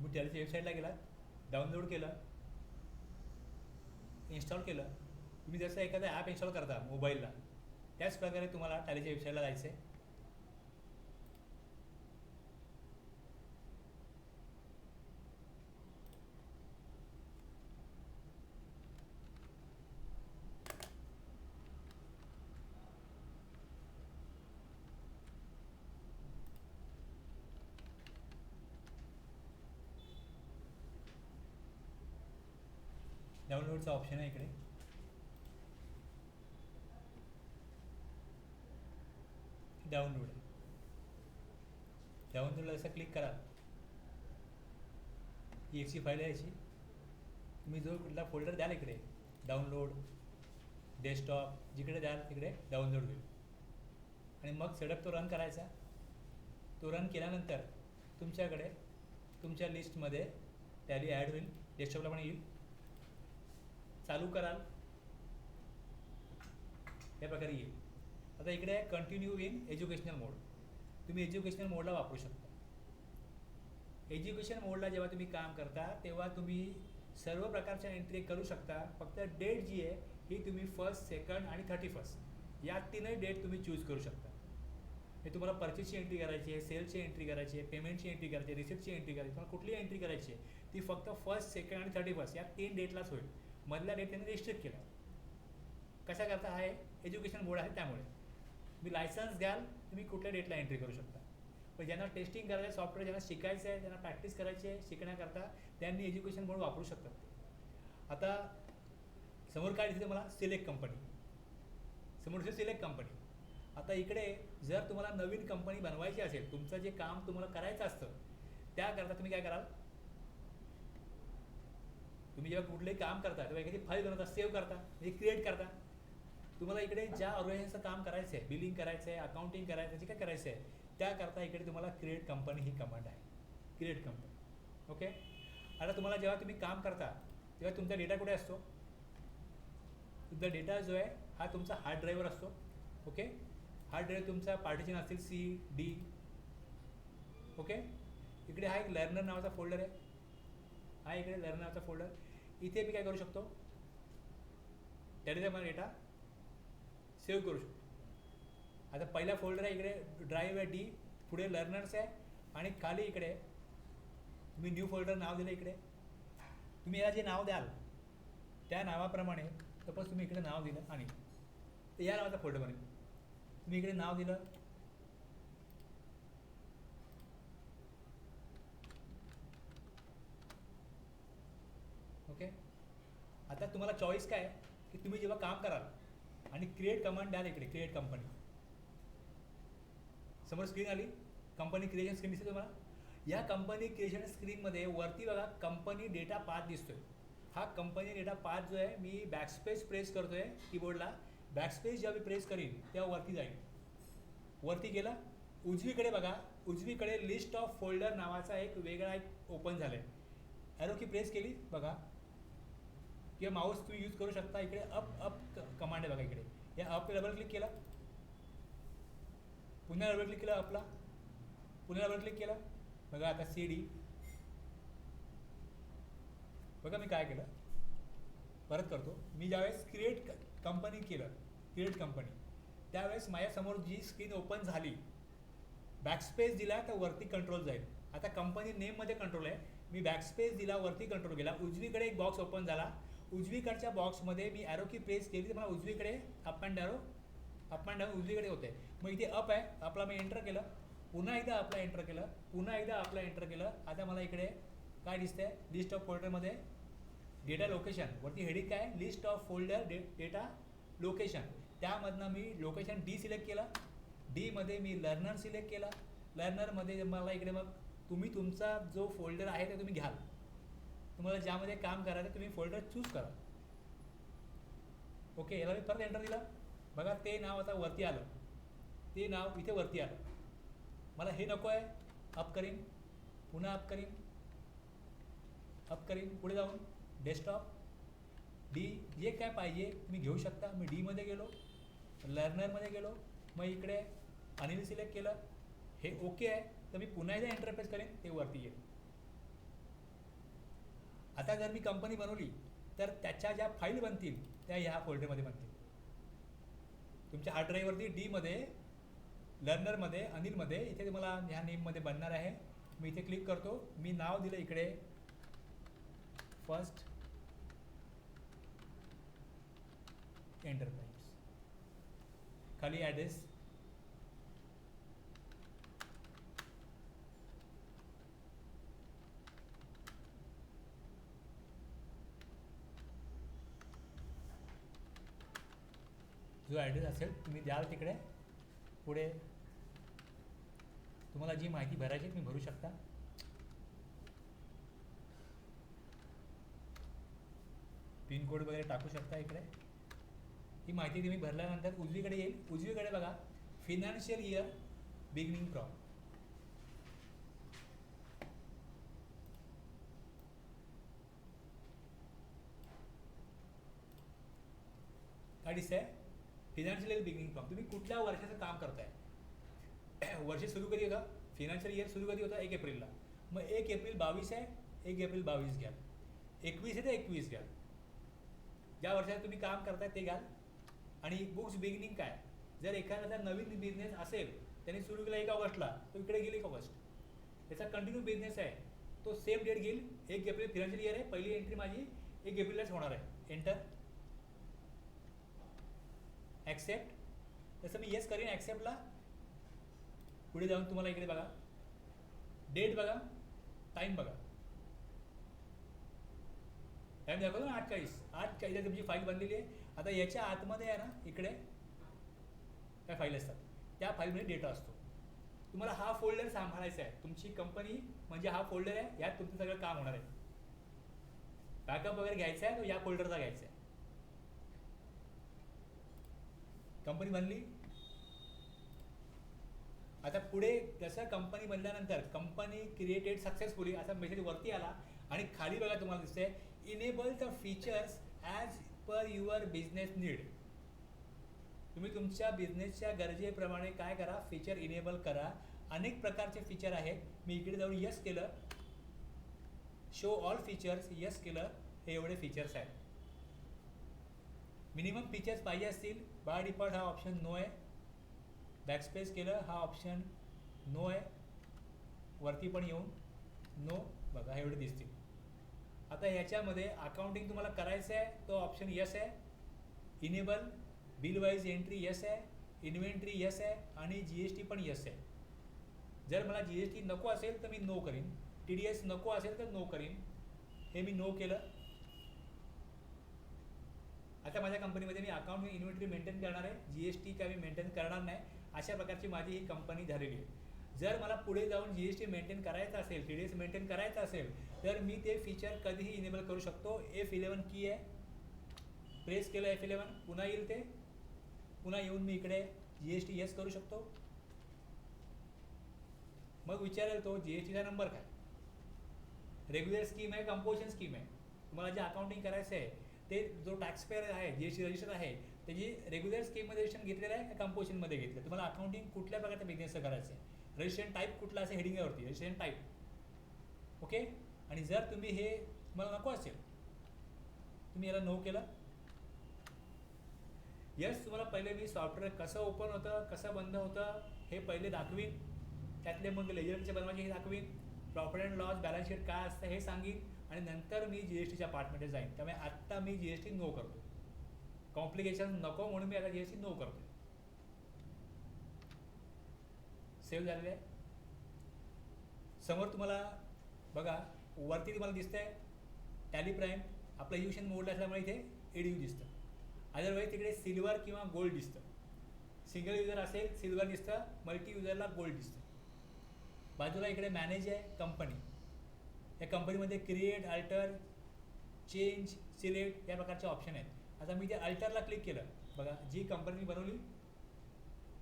तुम्ही टॅलीच्या वेबसाईटला गेलात, डाउनलोड केलं, इन्स्टॉल केलं. तुम्ही जसं एखादं ॲप इन्स्टॉल करता मोबाईलला, त्याच प्रकारे तुम्हाला टॅलीच्या वेबसाईटला जायचं आहे. डाउनलोडचा ऑप्शन आहे इकडे. डाउनलोड आहे. डाउनलोडला जसं क्लिक करा, ही एकची फाईल आहे याची. तुम्ही जो कुठला फोल्डर द्याल इकडे, डाउनलोड, डेस्कटॉप, जिकडे द्याल तिकडे डाउनलोड होईल. आणि मग सेटअप तो रन करायचा. तो रन केल्यानंतर तुमच्याकडे तुमच्या लिस्टमध्ये टॅली ॲड होईल, डेस्कटॉपला पण येईल. चालू कराल, या प्रकारे येईल. आता इकडे कंटिन्यू इन एज्युकेशनल मोड. तुम्ही एज्युकेशनल मोडला वापरू शकता. एज्युकेशन मोडला जेव्हा तुम्ही काम करता तेव्हा तुम्ही सर्व प्रकारच्या एंट्री करू शकता. फक्त डेट जी आहे ही तुम्ही 1st, 2nd आणि 31st या तीनही डेट तुम्ही चूज करू शकता. हे तुम्हाला परचेसची एंट्री करायची आहे, सेलची एंट्री करायची आहे, पेमेंटची एंट्री करायची आहे, रिसिप्टची एंट्री करायची, तुम्हाला कुठली एंट्री करायची आहे ती फक्त 1st, 2nd आणि 31st या 3 डेटलाच होईल. मधल्या डेट त्यांनी रिस्ट्रिक्ट केला. कशा करता आहे एज्युकेशन मोड आहे त्यामुळे. तुम्ही लायसन्स घ्याल, तुम्ही कुठल्या डेटला एंट्री करू शकता. पण ज्यांना टेस्टिंग करायचं आहे, सॉफ्टवेअर ज्यांना शिकायचं आहे, ज्यांना प्रॅक्टिस करायची आहे शिकण्याकरता, त्यांनी एज्युकेशन मोड वापरू शकतात. आता समोर काय दिसते मला, सिलेक्ट कंपनी. समोर दिसते सिलेक्ट कंपनी. आता इकडे जर तुम्हाला नवीन कंपनी बनवायची असेल, तुमचं जे काम तुम्हाला करायचं असतं त्याकरता तुम्ही काय कराल, तुम्ही जेव्हा कुठलंही काम करता तेव्हा एखादी फाईल बनवता, सेव्ह करता, म्हणजे क्रिएट करता. तुम्हाला इकडे ज्या ऑर्गनायझेशनचं काम करायचं आहे, बिलिंग करायचं आहे, अकाउंटिंग करायचं आहे, जे काय करायचं आहे त्याकरता इकडे तुम्हाला क्रिएट कंपनी ही कमांड आहे. Create company. ओके. आता तुम्हाला जेव्हा तुम्ही काम करता तेव्हा तुमचा डेटा कुठे असतो, तुमचा डेटा जो आहे हा तुमचा हार्ड ड्राईव्हवर असतो. ओके. हार्ड ड्राईव्ह तुमचा पार्टिशन असतील C, D. ओके. इकडे हा एक लर्नर नावाचा फोल्डर आहे. हा इकडे लर्नर नावाचा फोल्डर. इथे मी काय करू शकतो, टॅलीचा मला डेटा सेव्ह करू शकतो. आता पहिला फोल्डर आहे इकडे ड्राईव्ह आहे D, पुढे लर्नर्स आहे आणि खाली इकडे तुम्ही न्यू फोल्डर नाव दिलं. इकडे तुम्ही याला जे नाव द्याल त्या नावाप्रमाणे, सपोज तुम्ही इकडे नाव दिलं आणि तर या नावाचा फोल्डर बनेल. तुम्ही इकडे नाव दिलं, ओके. आता तुम्हाला चॉईस काय आहे की तुम्ही जेव्हा काम कराल आणि क्रिएट कमांड द्याल, इकडे क्रिएट कंपनी समोर स्क्रीन आली, कंपनी क्रिएशन स्क्रीन दिसते तुम्हाला. या कंपनी क्रिएशन स्क्रीनमध्ये वरती बघा कंपनी डेटा पाथ दिसतोय. हा कंपनी डेटा पाथ जो आहे, मी बॅकस्पेस प्रेस करतोय कीबोर्डला. बॅकस्पेस जेव्हा मी प्रेस करीन तेव्हा वरती जाईल. वरती गेला, उजवीकडे बघा, उजवीकडे लिस्ट ऑफ फोल्डर नावाचा एक वेगळा एक ओपन झाला आहे. ॲरो की प्रेस केली बघा, किंवा माऊस तुम्ही यूज करू शकता. इकडे अप अप कमांड आहे बघा. इकडे या अप डबल क्लिक केला, पुन्हा डबल क्लिक केला अपला, पुन्हा डबल क्लिक केला बघा. आता CD बघा मी काय केलं, परत करतो. मी ज्यावेळेस क्रिएट कंपनी केलं, क्रिएट कंपनी, त्यावेळेस माझ्यासमोर जी स्क्रीन ओपन झाली, बॅकस्पेस दिला तर वरती कंट्रोल जाईल. आता कंपनी नेममध्ये कंट्रोल आहे, मी बॅकस्पेस दिला, वरती कंट्रोल केला, उजवीकडे एक बॉक्स ओपन झाला. उजवीकडच्या बॉक्समध्ये मी ॲरो की प्रेस केली तर मला उजवीकडे अप अँड डाऊन उजवीकडे होते. मग इथे अप आहे, आपला मी एंटर केलं, पुन्हा एकदा आपला एंटर केलं, पुन्हा एकदा आपला एंटर केलं. आता मला इकडे काय दिसतंय, लिस्ट ऑफ फोल्डरमध्ये डेटा लोकेशन, वरती हेडिंग काय, list of folder data location. त्यामधनं मी लोकेशन D सिलेक्ट केला. Dमध्ये मी लर्नर सिलेक्ट केला. लर्नरमध्ये मला इकडे मग तुम्ही तुमचा जो फोल्डर आहे ते तुम्ही घ्याल. तुम्हाला ज्यामध्ये काम करायचं तुम्ही फोल्डर चूज करा. ओके. याला मी परत एंटर दिला बघा, ते नाव आता वरती आलं, ते नाव इथे वरती आलं. मला हे नको आहे, अप करीन, पुन्हा अप करीन, पुढे जाऊन डेस्कटॉप D, जे काय पाहिजे तुम्ही घेऊ शकता. मी Dमध्ये गेलो, लर्नरमध्ये गेलो, मग इकडे अनिल सिलेक्ट केलं, हे ओके आहे. तर मी पुन्हा एकदा एंटर प्रेस करेन, ते वरती येईल. आता जर मी कंपनी बनवली तर त्याच्या ज्या फाईल बनतील त्या ह्या फोल्डरमध्ये बनतील. तुमच्या हार्ड ड्राईव्हवरती डीमध्ये, लर्नरमध्ये, अनिलमध्ये इथे तुम्हाला ह्या नेममध्ये बनणार आहे. मी इथे क्लिक करतो. मी नाव दिलं इकडे फर्स्ट एंटरप्राइज. खाली ॲड्रेस जो ॲड्रेस असेल तुम्ही द्याल तिकडे. पुढे तुम्हाला जी माहिती भरायची तुम्ही भरू शकता. पिनकोड वगैरे टाकू शकता इकडे. ही माहिती तुम्ही भरल्यानंतर उजवीकडे येईल. उजवीकडे बघा फिनान्शियल इयर बिगिनिंग फ्रॉम. काय दिसतंय? Financial year beginning from. तुम्ही कुठल्या वर्षाचं काम करताय. वर्ष सुरू कधी होतं? फिनान्शियल इयर सुरू कधी होतं? 1 एप्रिलला. मग 1 एप्रिल 22 आहे, 1 एप्रिल 22 घ्याल. 21 आहे ते 21 घ्याल. ज्या वर्षात तुम्ही काम करताय ते घ्याल. आणि बुक्स बिगिनिंग काय? जर एखादा नवीन बिझनेस असेल त्याने सुरू केला 1 ऑगस्टला, तो इकडे गेली 1 ऑगस्ट. त्याचा कंटिन्यू बिझनेस आहे तो सेम डेट घेईल. 1 एप्रिल फिनान्शियल इयर आहे, पहिली एंट्री माझी 1 एप्रिललाच होणार आहे. एंटर. ॲक्सेप्ट. तसं मी येस करीन ॲक्सेप्टला. पुढे जाऊन तुम्हाला इकडे बघा डेट बघा, टाईम बघा. टाईम दाखवतो ना 8:40. 8:40 तुमची फाईल बनलेली आहे. आता याच्या आतमध्ये आहे ना इकडे काय फाईल असतात त्या फाईलमध्ये डेटा असतो. तुम्हाला हा फोल्डर सांभाळायचा आहे. तुमची कंपनी म्हणजे हा फोल्डर आहे, यात तुमचं सगळं काम होणार आहे. बॅकअप वगैरे घ्यायचा आहे तो या फोल्डरचा घ्यायचा आहे. कंपनी बनली. आता पुढे जसं कंपनी बनल्यानंतर कंपनी क्रिएटेड सक्सेसफुली असा मेसेज वरती आला आणि खाली बघा तुम्हाला दिसते enable the features as per your business need. तुम्ही तुमच्या बिझनेसच्या गरजेप्रमाणे काय करा, फीचर इनेबल करा. अनेक प्रकारचे फीचर आहेत. मी इकडे जाऊन यस केलं, शो ऑल फीचर्स यस केलं. हे एवढे फीचर्स आहेत. मिनिमम फीचर्स पाहिजे असतील बाय डिफॉल्ट हा ऑप्शन नो आहे. बॅकस्पेस केलं हा ऑप्शन नो आहे. वरती पण येऊन नो बघा एवढे दिसतील. आता ह्याच्यामध्ये अकाउंटिंग तुम्हाला करायचं आहे तो ऑप्शन यस आहे. Enable bill wise entry yes आहे. इन्व्हेंट्री यस आहे आणि GST पण यस आहे. जर मला GST नको असेल तर मी नो करीन. TDS नको असेल तर नो करीन. हे मी नो केलं. आता माझ्या कंपनीमध्ये मी अकाउंट इन्व्हेंटरी मेंटेन करणार आहे. GST काय मी मेंटेन करणार नाही. अशा प्रकारची माझी ही कंपनी झालेली आहे. जर मला पुढे जाऊन GST मेंटेन करायचं असेल, TDS मेंटेन करायचं असेल तर मी ते फीचर कधीही इनेबल करू शकतो. F11 की आहे. प्रेस केलं F11 पुन्हा येईल ते. पुन्हा येऊन मी इकडे GST यस करू शकतो. मग विचारेल तो GSTचा नंबर काय. रेग्युलर स्कीम आहे, कंपोजिशन स्कीम आहे. तुम्हाला जे अकाउंटिंग करायचं आहे ते जो टॅक्सपेअर आहे GST रजिस्टर आहे त्याची रेग्युलर स्कीममध्ये रजिस्ट्रेशन घेतलेलं आहे का कंपोजिशनमध्ये घेतलं. तुम्हाला अकाउंटिंग कुठल्या प्रकारच्या बिझनेसचं करायचं आहे, रजिस्ट्रेशन टाईप कुठला असेल हेडिंगवरती रजिस्ट्रेशन टाईप. ओके. आणि जर तुम्ही हे तुम्हाला नको असेल तुम्ही याला नो केलं. यस. तुम्हाला पहिले मी सॉफ्टवेअर कसं ओपन होतं कसं बंद होतं हे पहिले दाखवीन. त्यातले मग लेजर कसे बनवायचे हे दाखवीन. Profit and loss balance sheet काय असतं हे सांगीन आणि नंतर मी GSTच्या पार्टमध्ये जाईन. त्यामुळे आत्ता मी GST नो करतो. कॉम्प्लिकेशन नको म्हणून मी आता GST नो करतो. सेव्ह झालेलं आहे. समोर तुम्हाला बघा वरती तुम्हाला दिसतंय टॅली प्राईम. आपलं युशन मोड असल्यामुळे इथे EDU दिसतं. अदरवाईज तिकडे सिल्वर किंवा गोल्ड दिसतं. सिंगल युजर असेल सिल्वर दिसतं, मल्टी युजरला गोल्ड दिसतं. बाजूला इकडे मॅनेज आहे कंपनी. या कंपनीमध्ये क्रिएट, अल्टर, चेंज, सिलेक्ट या प्रकारचे ऑप्शन आहेत. आता मी ते अल्टरला क्लिक केलं. बघा जी कंपनी बनवली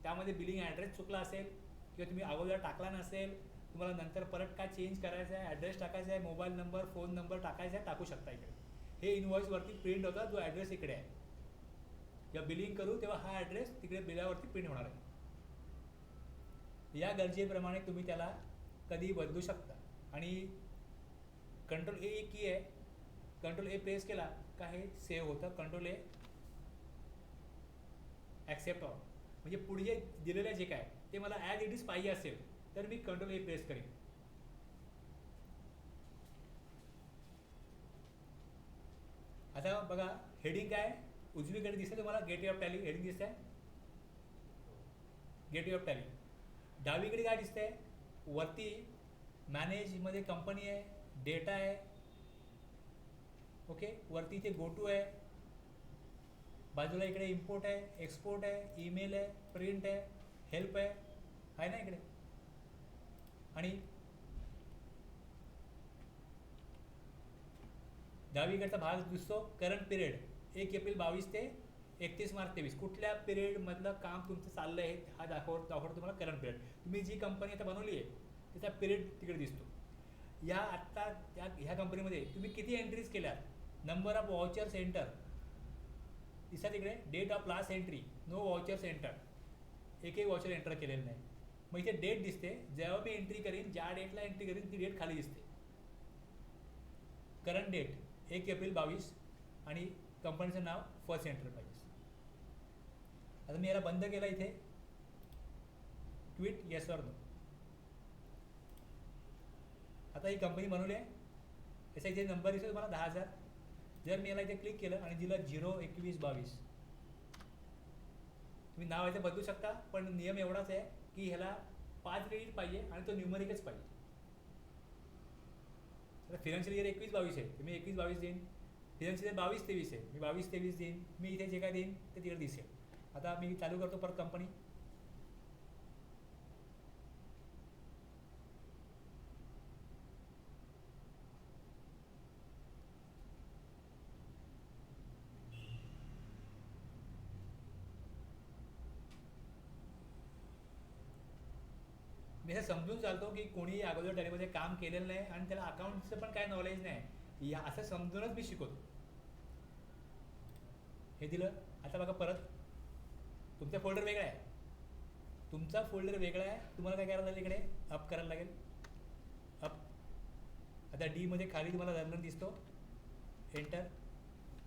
त्यामध्ये बिलिंग ॲड्रेस चुकला असेल किंवा तुम्ही अगोदर टाकला नसेल, तुम्हाला नंतर परत काय चेंज करायचं आहे, ॲड्रेस टाकायचा आहे, मोबाईल नंबर, फोन नंबर टाकायचा आहे, टाकू शकता इकडे. हे इनवॉइसवरती प्रिंट होता जो ॲड्रेस इकडे आहे. जेव्हा बिलिंग करू तेव्हा हा ॲड्रेस तिकडे बिलावरती प्रिंट होणार आहे. या गरजेप्रमाणे तुम्ही त्याला कधी बदलू शकता. आणि कंट्रोल A की आहे कंट्रोल ए प्रेस केला का हे सेव्ह होतं. कंट्रोल ए ॲक्सेप्ट ऑल, म्हणजे पुढे जे दिलेलं जे काय ते मला ॲज इट इज पाहिजे असेल तर मी कंट्रोल ए प्रेस करेन. आता बघा हेडिंग काय उजवीकडे दिसते तुम्हाला, गेटवे ऑफ टॅली हेडिंग दिसतंय, गेटवे ऑफ टॅली. डावीकडे काय दिसतंय, वरती मॅनेजमध्ये कंपनी आहे, डेटा आहे, ओके, वरती इथे गो टू आहे, बाजूला इकडे इम्पोर्ट आहे, एक्सपोर्ट आहे, ईमेल आहे, प्रिंट आहे, हेल्प आहे ना इकडे. आणि डावीकडचा भाग दिसतो करंट पिरियड 1 एप्रिल 22 ते 31 मार्च 23, कुठल्या पिरियडमधलं काम तुमचं चाललं आहे हा दाखवतो तुम्हाला करंट पिरियड. तुम्ही जी कंपनी आता बनवली आहे त्याचा पिरियड तिकडे दिसतो. या आत्ता ह्या कंपनीमध्ये तुम्ही किती एंट्रीज केल्या, नंबर ऑफ वॉचर्स एंटर दिसतात तिकडे, date of last entry no watchers enter, एकही वॉचर एंटर केलेलं नाही. मग इथे डेट दिसते, जेव्हा मी एंट्री करीन ज्या डेटला एंट्री करीन ती डेट खाली दिसते. करंट डेट 1 एप्रिल 22 आणि कंपनीचं नाव फर्स्ट एंटरप्राइजेस. आता मी याला बंद केला इथे, ट्विट येस ऑर नो. आता ही कंपनी बनवली आहे, याचा इथे नंबर दिसतो तुम्हाला 10,000. जर मी याला इथे क्लिक केलं आणि दिलं 0-21-22, तुम्ही नाव इथे बदलू शकता, पण नियम एवढाच आहे की ह्याला 5 डिजिट पाहिजे आणि तो न्यूमरिकच पाहिजे. आता फिनान्शियल इयर 21-22 आहे, मी 21-22 देईन. फिनान्शियल इयर 22-23 आहे, मी 22-23 देईन. मी इथे जे काय देईन ते तिकडे दिसेल. आता मी चालू करतो परत कंपनी. मी हे समजून चालतो की कोणी अगोदर टॅलीमध्ये काम केलेलं नाही आणि त्याला अकाउंटचं पण काय नॉलेज नाही, या असं समजूनच मी शिकवतो. हे दिलं. आता बघा परत तुमचा फोल्डर वेगळा आहे, तुमचा फोल्डर वेगळा आहे. तुम्हाला काय करायला लागेल, इकडे अप करायला लागेल, अप. आता डीमध्ये खाली तुम्हाला लर्नर दिसतो, एंटर.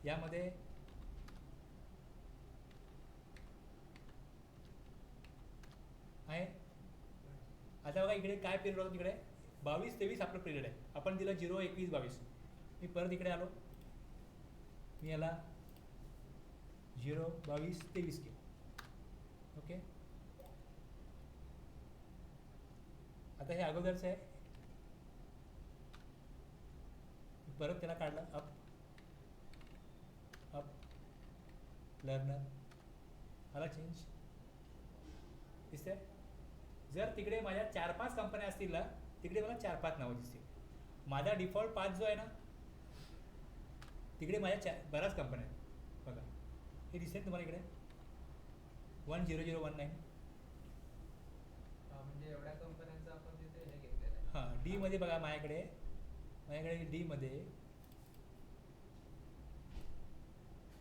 यामध्ये आहे. आता बघा इकडे काय पिरियड होतं, तिकडे 22-23 आपलं पिरियड आहे. आपण दिलं 0-21-22. मी परत इकडे आलो, मी याला 0-22-23 केलं, ओके. आता हे अगोदरचं आहे, परत त्याला काढलं, अप अप लर्नर आला चेंज दिसतंय. जर तिकडे माझ्या 4-5 कंपन्या असतील ना, तिकडे मला 4-5 नावं दिसतील. माझा डिफॉल्ट 5 जो आहे ना, तिकडे माझ्या बऱ्याच कंपन्या आहेत. बघा हे दिसेल तुम्हाला इकडे 10019. म्हणजे एवढ्या कंपन्यांचं आपण तिथे हे घेतलेलं आहे. हां, डीमध्ये बघा माझ्याकडे डीमध्ये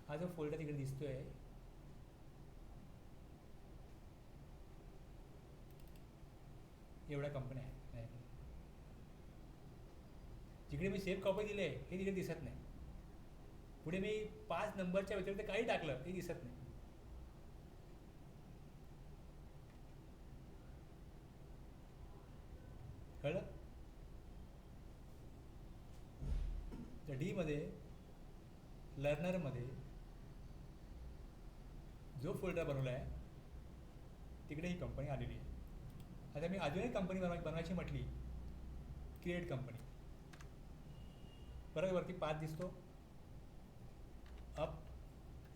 हा जो फोल्डर तिकडे दिसतोय, एवढ्या कंपन्या आहेत माझ्याकडे. जिकडे मी सेफ कॉपी दिले हे तिकडे दिसत नाही. पुढे मी 5 नंबरच्या व्यतिरिक्त काही टाकलं ते दिसत नाही. कळलं? तर डीमध्ये लर्नरमध्ये जो फोल्डर बनवला आहे तिकडे ही कंपनी आलेली आहे. आता मी अजून एक कंपनी बनवायची म्हटली, क्रिएट कंपनी. परत वरती 5 दिसतो, अप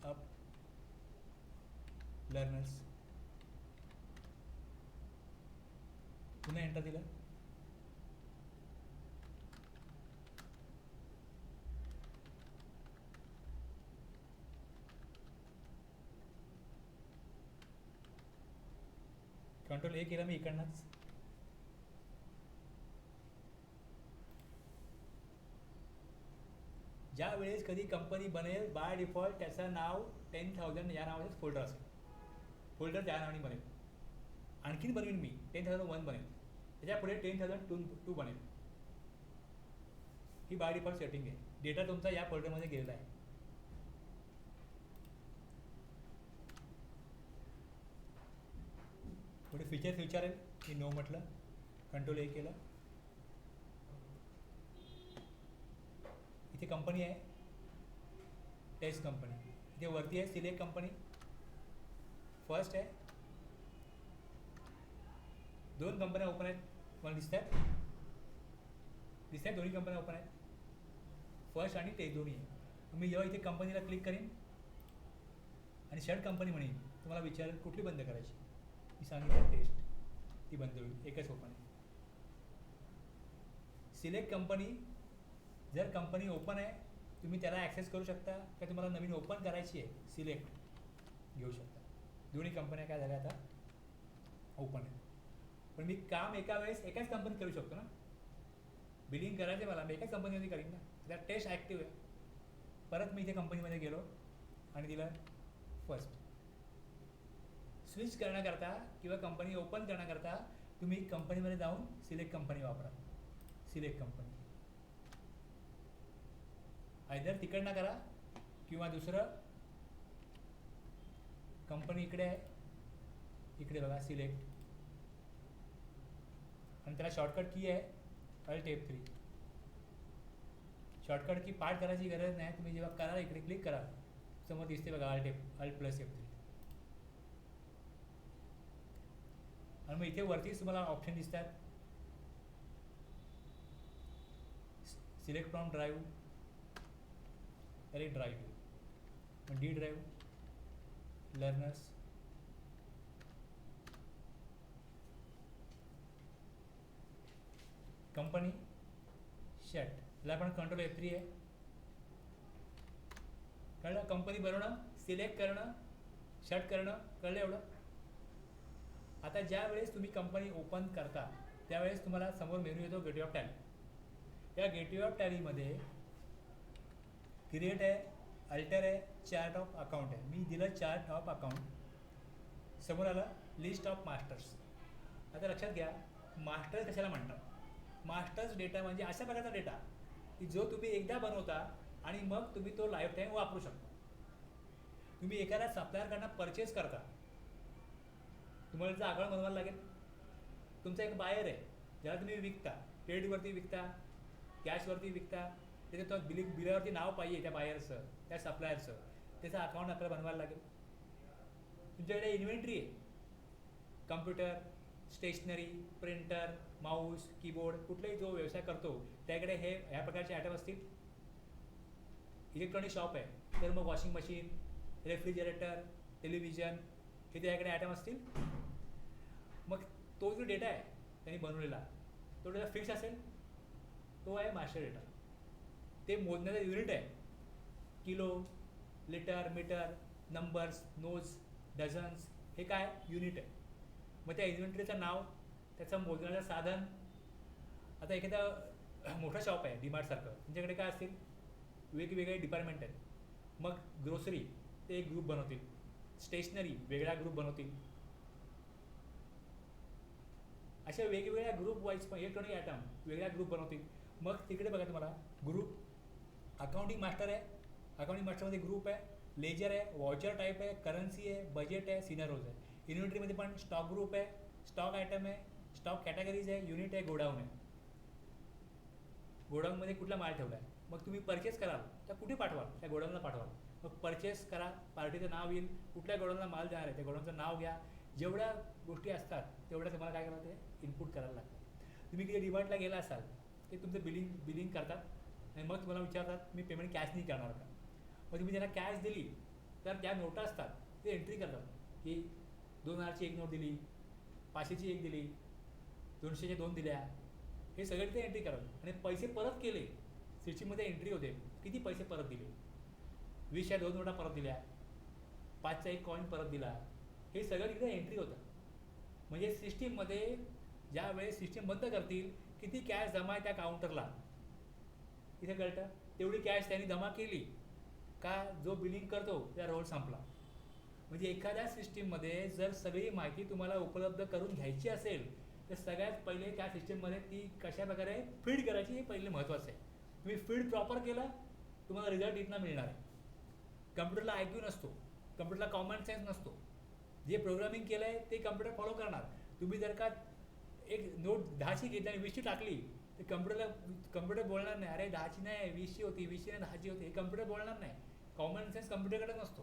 अप लर्नर्स, पुन्हा एंटर दिलं. कंट्रोल ए केलं मी इकडनंच. ज्या वेळेस कधी कंपनी बनेल बाय डिफॉल्ट त्याचं नाव 10,000 या नावाचंच फोल्डर असेल. फोल्डर त्या नावाने बनेल. आणखीन बनवेन मी 10,001 बनेल, त्याच्या पुढे 10,002 बनेल. ही बाय डिफॉल्ट सेटिंग आहे. डेटा तुमचा या फोल्डरमध्ये गेलेला आहे. थोडे फीचर्स विचारेल मी नो म्हटलं, कंट्रोल ए केलं. इथे कंपनी आहे टेस्ट कंपनी, इथे वरती आहे सिलेक्ट कंपनी. फर्स्ट आहे, दोन कंपन्या ओपन आहेत, मला दिसत आहेत दोन्ही कंपन्या ओपन आहेत, फर्स्ट आणि टेस्ट दोन्ही आहे. मी जेव्हा इथे कंपनीला क्लिक करीन आणि शर्ट कंपनी म्हणेन, तुम्हाला विचारेल कुठली बंद करायची. मी सांगितलं टेस्ट, ती बंद होईल, एकच ओपन आहे. सिलेक्ट कंपनी, जर कंपनी ओपन आहे तुम्ही त्याला ॲक्सेस करू शकता का तुम्हाला नवीन ओपन करायची आहे, सिलेक्ट घेऊ शकता. दोन्ही कंपन्या काय झाल्या आता ओपन आहेत. पण मी काम एका वेळेस एकाच कंपनीत करू शकतो ना. बिलिंग करायचं मला, मी एकाच कंपनीमध्ये करीन ना. त्या टेस्ट ॲक्टिव्ह आहे. परत मी इथे कंपनीमध्ये गेलो आणि दिलं फर्स्ट. स्विच करण्याकरता किंवा कंपनी ओपन करण्याकरता तुम्ही कंपनीमध्ये जाऊन सिलेक्ट कंपनी वापरा. सिलेक्ट कंपनी आयदर तिकडनं करा किंवा दुसरं कंपनी इकडे आहे, इकडे बघा सिलेक्ट, आणि त्याला शॉर्टकट की आहे Alt F3. शॉर्टकट की पाठ करायची गरज नाही. तुम्ही जेव्हा करा इकडे क्लिक करा समोर दिसते बघा Alt + F3. आणि मग इथे वरतीच तुम्हाला ऑप्शन दिसतात, सिलेक्ट फ्रॉम ड्राईव्ह, अरे drive, D drive, learners, company, shut. याला पण कंट्रोल F3 आहे. कळलं? कंपनी बनवणं, सिलेक्ट करणं, शट करणं, कळलं एवढं? आता ज्या वेळेस तुम्ही कंपनी ओपन करता त्यावेळेस तुम्हाला समोर मेनू येतो गेटवे ऑफ टॅली. या गेटवे ऑफ टॅलीमध्ये क्रिएट आहे, अल्टर आहे, चार्ट ऑफ अकाउंट आहे. मी दिलं चार्ट ऑफ अकाउंट. समोर आलं लिस्ट ऑफ मास्टर्स. आता लक्षात घ्या, मास्टर्स कशाला म्हणतात? मास्टर्स डेटा म्हणजे अशा प्रकारचा डेटा की जो तुम्ही एकदा बनवता आणि मग तुम्ही तो लाईफ टाईम वापरू शकता. तुम्ही एखाद्या सप्लायरकडनं परचेस करता, तुम्हाला जर अकाउंट बनवायला लागेल. तुमचा एक बायर आहे ज्याला तुम्ही विकता, क्रेडिटवरती विकता, कॅशवरती विकता, त्याचं तो बिलावरती नाव पाहिजे त्या बायरचं, त्या सप्लायरचं, त्याचं अकाउंट आपल्याला बनवायला लागेल. तुमच्याकडे इन्व्हेंटरी आहे, computer, stationery, printer, mouse, keyboard, कुठलाही जो व्यवसाय करतो त्याकडे ह्या प्रकारचे आयटम असतील. इलेक्ट्रॉनिक शॉप आहे तर मग वॉशिंग मशीन, रेफ्रिजरेटर, टेलिव्हिजन हे त्याकडे आयटम असतील. मग तो जो डेटा आहे त्यांनी बनवलेला, तो डेटा फिक्स असेल, तो आहे मास्टर डेटा. ते मोजण्याचा युनिट आहे, kilo, litre, metre, numbers, nos, dozens, हे काय युनिट आहे. मग त्या इन्व्हेंटरीचं नाव, त्याचं मोजण्याचं साधन. आता एखादा मोठा शॉप आहे डीमार्टसारखं, त्यांच्याकडे काय असतील, वेगवेगळे डिपार्टमेंट आहेत. मग ग्रोसरी ते एक ग्रुप बनवतील, स्टेशनरी वेगळा ग्रुप बनवतील. अशा वेगवेगळ्या ग्रुप वाईज पण इलेक्ट्रॉनिक आयटम वेगळा ग्रुप बनवतील. मग तिकडे बघा तुम्हाला ग्रुप, अकाउंटिंग मास्टर आहे, अकाउंटिंग मास्टरमध्ये ग्रुप आहे, लेजर आहे, वॉचर टाईप आहे, करन्सी आहे, बजेट आहे, सिनारोज आहे. इन्व्हेंटरीमध्ये पण स्टॉक ग्रुप आहे, स्टॉक आयटम आहे, स्टॉक कॅटेगरीज आहे, युनिट आहे, गोडाऊन आहे. गोडाऊनमध्ये कुठला माल ठेवला आहे. मग तुम्ही परचेस कराल तर कुठे पाठवाल, त्या गोडाऊनला पाठवाल. मग परचेस करा, पार्टीचं नाव येईल, कुठल्या गोडाऊनला माल जाणार आहे त्या गोडाऊनचं नाव घ्या. जेवढ्या गोष्टी असतात तेवढ्या तुम्हाला काय करावं, ते इनपुट करायला लागतं. तुम्ही किती डिमार्टला गेला असाल ते तुमचं बिलिंग करतात आणि मग तुम्हाला विचारतात मी पेमेंट कॅश नाही करणार का. मग तुम्ही त्यांना कॅश दिली तर त्या नोटा असतात ते एंट्री करतात की 2000ची एक नोट दिली, 500ची एक दिली, 200च्या 2 दिल्या, हे सगळे ते एंट्री करतात. आणि पैसे परत केले सिस्टीममध्ये एंट्री होते, किती पैसे परत दिले, 20च्या 2 नोटा परत दिल्या, 5चा एक कॉईन परत दिला, हे सगळं तिथे एंट्री होतं. म्हणजे सिस्टीममध्ये ज्या वेळेस सिस्टीम बंद करतील किती कॅश जमा आहे त्या काउंटरला इथे कळतं. तेवढी कॅश त्यांनी जमा केली का जो बिलिंग करतो त्या रोल संपला. म्हणजे एखाद्या सिस्टीममध्ये जर सगळी माहिती तुम्हाला उपलब्ध करून घ्यायची असेल तर सगळ्यात पहिले त्या सिस्टीममध्ये ती कशा प्रकारे फीड करायची हे पहिले महत्त्वाचं आहे. तुम्ही फील्ड प्रॉपर केलं तुम्हाला रिझल्ट इथनं मिळणार आहे. कम्प्युटरला IQ नसतो, कम्प्युटरला कॉमन सेन्स नसतो. जे प्रोग्रामिंग केलं आहे ते कम्प्युटर फॉलो करणार. तुम्ही जर का एक नोट 10ची घेतली आणि 20ची टाकली तर कम्प्युटर बोलणार नाही, अरे 10ची नाही 20ची होती, 20ची नाही 10ची होती. हे कम्प्युटर बोलणार नाही. कॉमन सेन्स कम्प्युटरकडे नसतो.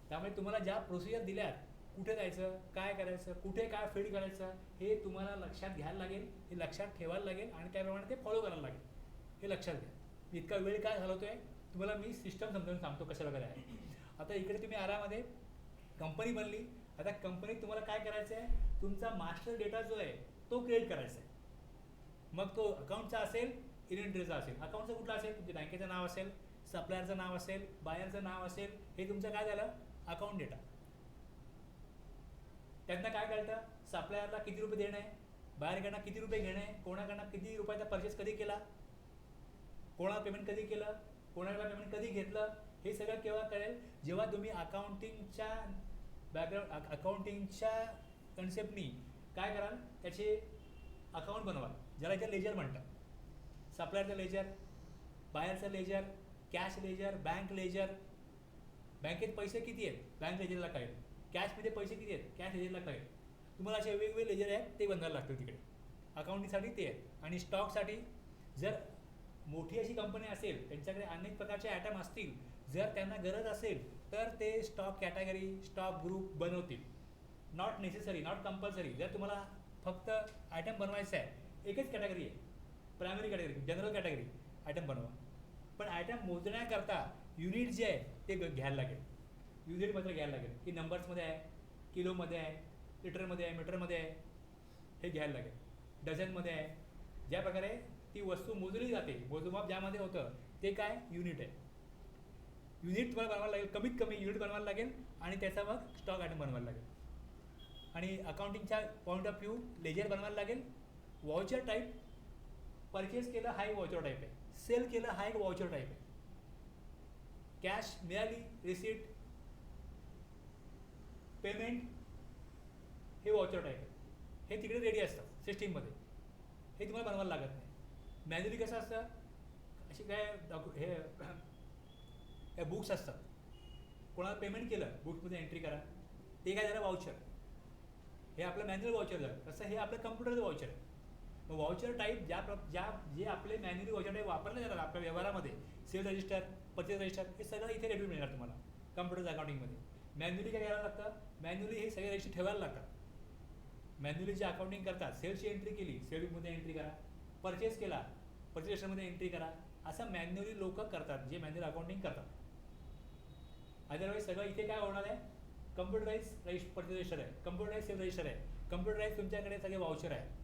त्यामुळे तुम्हाला ज्या प्रोसिजर दिल्यात, कुठे जायचं, काय करायचं, कुठे काय फीड करायचं, हे तुम्हाला लक्षात घ्यायला लागेल, हे लक्षात ठेवायला लागेल आणि त्याप्रमाणे ते फॉलो करायला लागेल. हे लक्षात घ्या. इतका वेळ काय घालवतोय तुम्हाला मी सिस्टम समजावून सांगतो कशा वगैरे आहे. आता इकडे तुम्ही आरामध्ये कंपनी बनली. आता कंपनीत तुम्हाला काय करायचं आहे, तुमचा मास्टर डेटा जो आहे तो क्रिएट करायचा आहे. मग तो अकाउंटचा असेल, इन्व्हेंटरीचा असेल. अकाउंटचा कुठला असेल, तुमच्या बँकेचं नाव असेल, सप्लायरचं नाव असेल, बायरचं नाव असेल. हे तुमचं काय झालं, अकाउंट डेटा. त्यांना काय कळतं, सप्लायरला किती रुपये देणं आहे, बाहेरकडनं किती रुपये घेणं आहे, कोणाकडनं किती रुपयाचा परचेस कधी केला, कोणाला पेमेंट कधी केलं, कोणाला पेमेंट कधी घेतलं. हे सगळं केव्हा कळेल, जेव्हा तुम्ही अकाउंटिंगच्या कन्सेप्टनी काय कराल, त्याचे अकाउंट बनवाल, ज्याला इथे लेजर म्हणतात. सप्लायरचं लेजर, बायरचं ledger, cash ledger, bank ledger. बँकेत पैसे किती आहेत बँक लेजरला कळेल, कॅशमध्ये पैसे किती आहेत कॅश लेजरला कळेल. तुम्हाला असे वेगवेगळे लेजर आहेत ते बनवायला लागतील तिकडे. अकाउंटिंगसाठी ते आहे. आणि स्टॉकसाठी जर मोठी अशी कंपनी असेल, त्यांच्याकडे अनेक प्रकारचे आयटम असतील, जर त्यांना गरज असेल तर ते स्टॉक कॅटेगरी, स्टॉक ग्रुप बनवतील. Not necessary, not compulsory. जर तुम्हाला फक्त आयटम बनवायचं आहे, एकच कॅटेगरी आहे, primary category, general category, item बनवा. पण आयटम मोजण्याकरता युनिट जे आहे ते घ्यायला लागेल. युनिट मात्र घ्यायला लागेल की नंबर्समध्ये आहे, किलोमध्ये आहे, लिटरमध्ये आहे, मीटरमध्ये आहे, हे घ्यायला लागेल. डझनमध्ये आहे. ज्या प्रकारे ती वस्तू मोजली जाते, मोजमाप ज्यामध्ये होतं ते काय, युनिट आहे. युनिट तुम्हाला बनवायला लागेल, कमीत कमी युनिट बनवायला लागेल आणि त्याचा मग स्टॉक आयटम बनवायला लागेल. आणि अकाउंटिंगच्या पॉईंट ऑफ व्ह्यू लेजर बनवायला लागेल. वॉचर टाईप, परचेस केलं हा एक वॉचर टाईप आहे, सेल केलं हा एक वॉचर टाईप आहे. कॅश मिळाली, रिसीट, पेमेंट, हे वॉचर टाईप आहे. हे तिकडे रेडी असतात सिस्टीममध्ये, हे तुम्हाला बनवायला लागत नाही. मॅन्युअली कसं असतं, असे काय हे बुक्स असतात, कोणाला पेमेंट केलं बुक्समध्ये एंट्री करा, ते काय झालं वाउचर. हे आपलं मॅन्युअल वाउचर झालं. तसं हे आपलं कम्प्युटरचं वाउचर आहे. मग वाउचर टाईप जे आपले मॅन्युअली वाउचर टाईप वापरले जातात आपल्या व्यवहारामध्ये, सेल रजिस्टर, परचेस रजिस्टर, हे सगळं इथे रेडी मिळणार तुम्हाला कम्प्युटरच्या अकाउंटिंगमध्ये. मॅन्युअली काय करायला लागतं, मॅन्युअली हे सगळे रजिस्टर ठेवायला लागतात. मॅन्युअली जे अकाउंटिंग करतात, सेल्सची एंट्री केली, सेल बुकमध्ये एंट्री करा, परचेस केला, परचेस रजिस्टरमध्ये एंट्री करा, असं मॅन्युअली लोक करतात जे मॅन्युअल अकाउंटिंग करतात. अदरवाईज सगळं इथे काय होणार आहे, कम्प्युटराइज परचेस रजिस्टर आहे, कम्प्युटराइज सेल रजिस्टर आहे, कम्प्युटराइज तुमच्याकडे सगळे वाउचर आहे.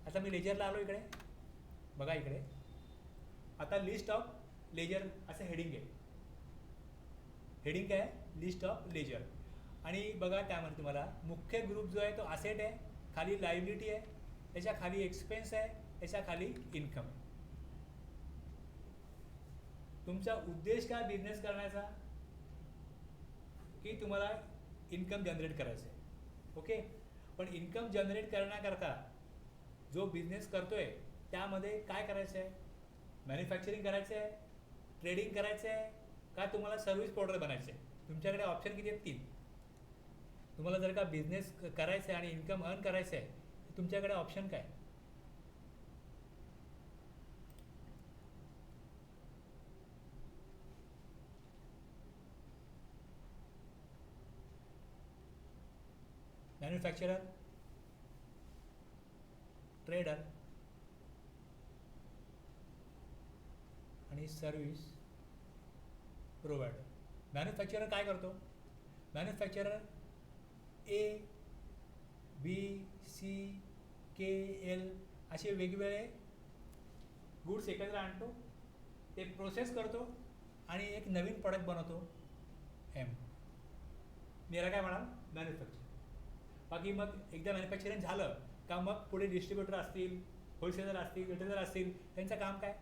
आता मी लेजरला आलो इकडे, बघा इकडे. आता लिस्ट ऑफ लेजर असं हेडिंग आहे. हेडिंग काय आहे, लिस्ट ऑफ लेजर. आणि बघा त्यामध्ये तुम्हाला मुख्य ग्रुप जो आहे तो असेट आहे, खाली लायबिलिटी आहे, त्याच्या खाली एक्सपेन्स आहे, त्याच्या खाली इन्कम आहे. तुमचा उद्देश काय बिझनेस करण्याचा, की तुम्हाला इन्कम जनरेट करायचं आहे. ओके. पण इन्कम जनरेट करण्याकरता जो बिझनेस करतोय त्यामध्ये काय करायचं आहे, मॅन्युफॅक्चरिंग करायचं आहे, ट्रेडिंग करायचं आहे, का तुम्हाला सर्व्हिस प्रोव्हायडर बनायचं आहे. तुमच्याकडे ऑप्शन किती आहेत, 3. तुम्हाला जर का बिझनेस करायचं आहे आणि इन्कम अर्न करायचं आहे तर तुमच्याकडे ऑप्शन काय, मॅन्युफॅक्चरर, ट्रेडर आणि सर्व्हिस प्रोव्हायडर. मॅन्युफॅक्चरर काय करतो, manufacturer A, B, C, K, L असे वेगवेगळे गुड्स एकत्र आणतो, ते प्रोसेस करतो आणि एक नवीन प्रॉडक्ट बनवतो, M. मेरा काय म्हणाल, मॅन्युफॅक्चर. बाकी मग एकदा मॅन्युफॅक्चरिंग झालं का मग पुढे डिस्ट्रीब्युटर असतील, होलसेलर असतील, रिटेलर असतील, त्यांचं काम काय,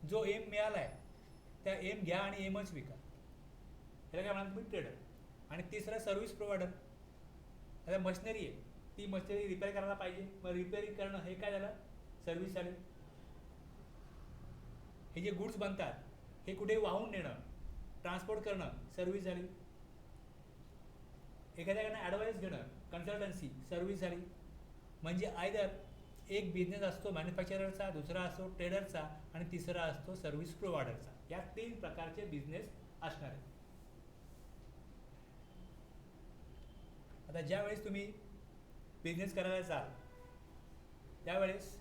जो एम मिळाला आहे त्या एम घ्या आणि एमच विका. ह्याला काय म्हणाल तुम्ही, ट्रेडर. आणि तिसरं सर्व्हिस प्रोव्हायडर. आता मशिनरी आहे, ती मशिनरी रिपेअर करायला पाहिजे, मग रिपेअरिंग करणं हे काय झालं, सर्व्हिस झाली. हे जे गुड्स बनतात हे कुठे वाहून नेणं, ट्रान्सपोर्ट करणं, सर्व्हिस झाली. एखाद्याकडनं ॲडवाईस घेणं, कन्सल्टन्सी, सर्व्हिस झाली. म्हणजे आयदर एक बिझनेस असतो मॅन्युफॅक्चररचा, दुसरा असतो ट्रेडरचा आणि तिसरा असतो सर्व्हिस प्रोव्हायडरचा. या 3 प्रकारचे बिझनेस असणार आहेत. आता ज्यावेळेस तुम्ही बिझनेस करायला जाल त्यावेळेस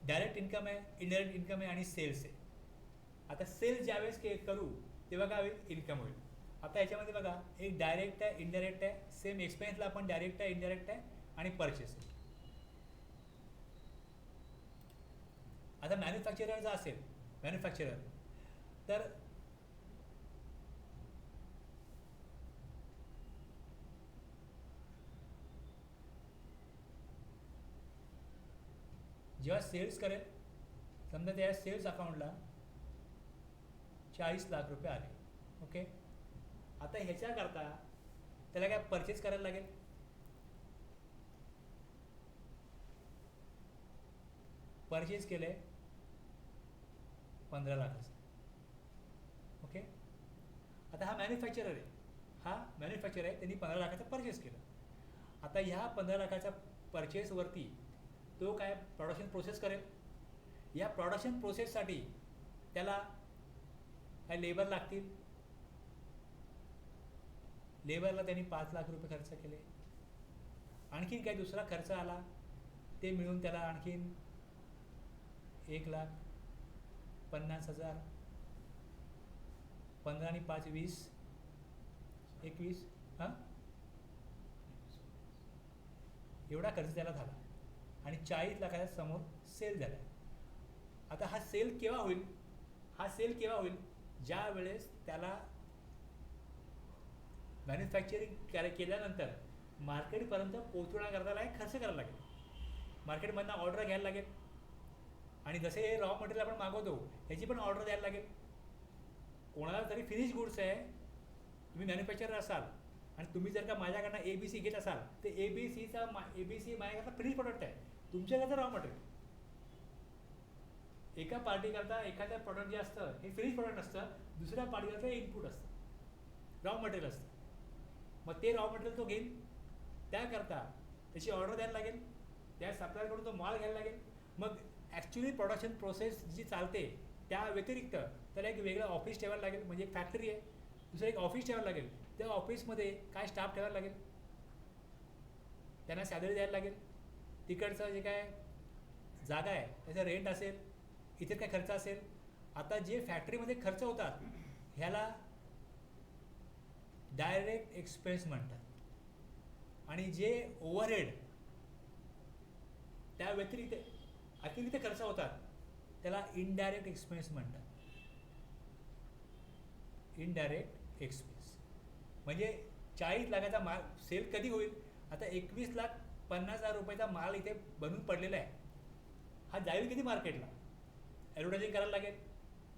डायरेक्ट इन्कम आहे, इनडायरेक्ट इन्कम आहे आणि सेल्स आहे. आता सेल्स ज्यावेळेस करू तेव्हा काय होईल, इन्कम होईल. आता याच्यामध्ये बघा एक डायरेक्ट आहे, इनडायरेक्ट आहे. सेम एक्सपेन्सला आपण डायरेक्ट आहे, इनडायरेक्ट आहे आणि परचेस आहे. आता मॅन्युफॅक्चरर जर असेल, मॅन्युफॅक्चरर तर जेव्हा सेल्स करेल, समजा त्या सेल्स अकाउंटला 40 लाख रुपये आले, ओके. आता ह्याच्याकरता त्याला काय परचेस करायला लागेल, परचेस केले 15 लाखाचं, ओके. आता हा मॅन्युफॅक्चरर आहे, हा मॅन्युफॅक्चरर आहे, त्यांनी 15 लाखाचं परचेस केलं. आता ह्या 15 लाखाच्या परचेसवरती तो काय प्रोडक्शन प्रोसेस करेल. या प्रोडक्शन प्रोसेससाठी त्याला काय लेबर लागतील, लेबरला त्यांनी 5 लाख रुपये खर्च केले. आणखीन काही दुसरा खर्च आला ते मिळून त्याला आणखीन 1,50,000, 15 आणि 5 20, 21, हां एवढा खर्च त्याला झाला आणि 40 लाखाच्या समोर सेल झाला. आता हा सेल केव्हा होईल, हा सेल केव्हा होईल, ज्या वेळेस त्याला मॅन्युफॅक्चरिंग केल्यानंतर मार्केटपर्यंत पोहोचवण्याकरता एक खर्च करायला लागेल, मार्केटमधनं ऑर्डर घ्यायला लागेल आणि जसे हे रॉ मटेरियल आपण मागवतो ह्याची पण ऑर्डर द्यायला लागेल. कोणाला तरी फिनिश गुड्स आहे, तुम्ही मॅन्युफॅक्चरर असाल आणि तुम्ही जर का माझ्याकडनं ABC घेत असाल तर ABC माझ्याकडनं फिनिश प्रोडक्ट आहे, तुमच्याकडचं रॉ मटेरियल. एका पार्टीकरता एखाद्या प्रॉडक्ट जे असतं हे फिनिश प्रोडक्ट असतं, दुसऱ्या पार्टीकरता इनपुट असतं, रॉ मटेरियल असतं. मग ते रॉ मटेरियल तो घेईल, त्याकरता त्याची ऑर्डर द्यायला लागेल, त्या सप्लायरकडून तो माल घ्यायला लागेल. मग ॲक्च्युली प्रोडक्शन प्रोसेस जी चालते त्या व्यतिरिक्त त्याला एक वेगळं ऑफिस ठेवायला लागेल, म्हणजे एक फॅक्टरी आहे, दुसरं एक ऑफिस ठेवायला लागेल. त्या ऑफिसमध्ये काय स्टाफ ठेवायला लागेल, त्यांना सॅलरी द्यायला लागेल, तिकडचं जे काय जागा आहे त्याचा रेंट असेल, इतर काय खर्च असेल. आता जे फॅक्टरीमध्ये खर्च होतात ह्याला डायरेक्ट एक्सपेन्स म्हणतात आणि जे ओव्हरहेड त्या व्यतिरिक्त अतिरिक्त खर्च होतात त्याला इनडायरेक्ट एक्सपेन्स म्हणतात. इनडायरेक्ट एक्सपेन्स म्हणजे 40 लाखाचा माल सेल कधी होईल, आता 21,50,000 रुपयाचा माल इथे बनून पडलेला आहे, हा जाईल किती मार्केटला, ॲडव्हर्टायझिंग करायला लागेल,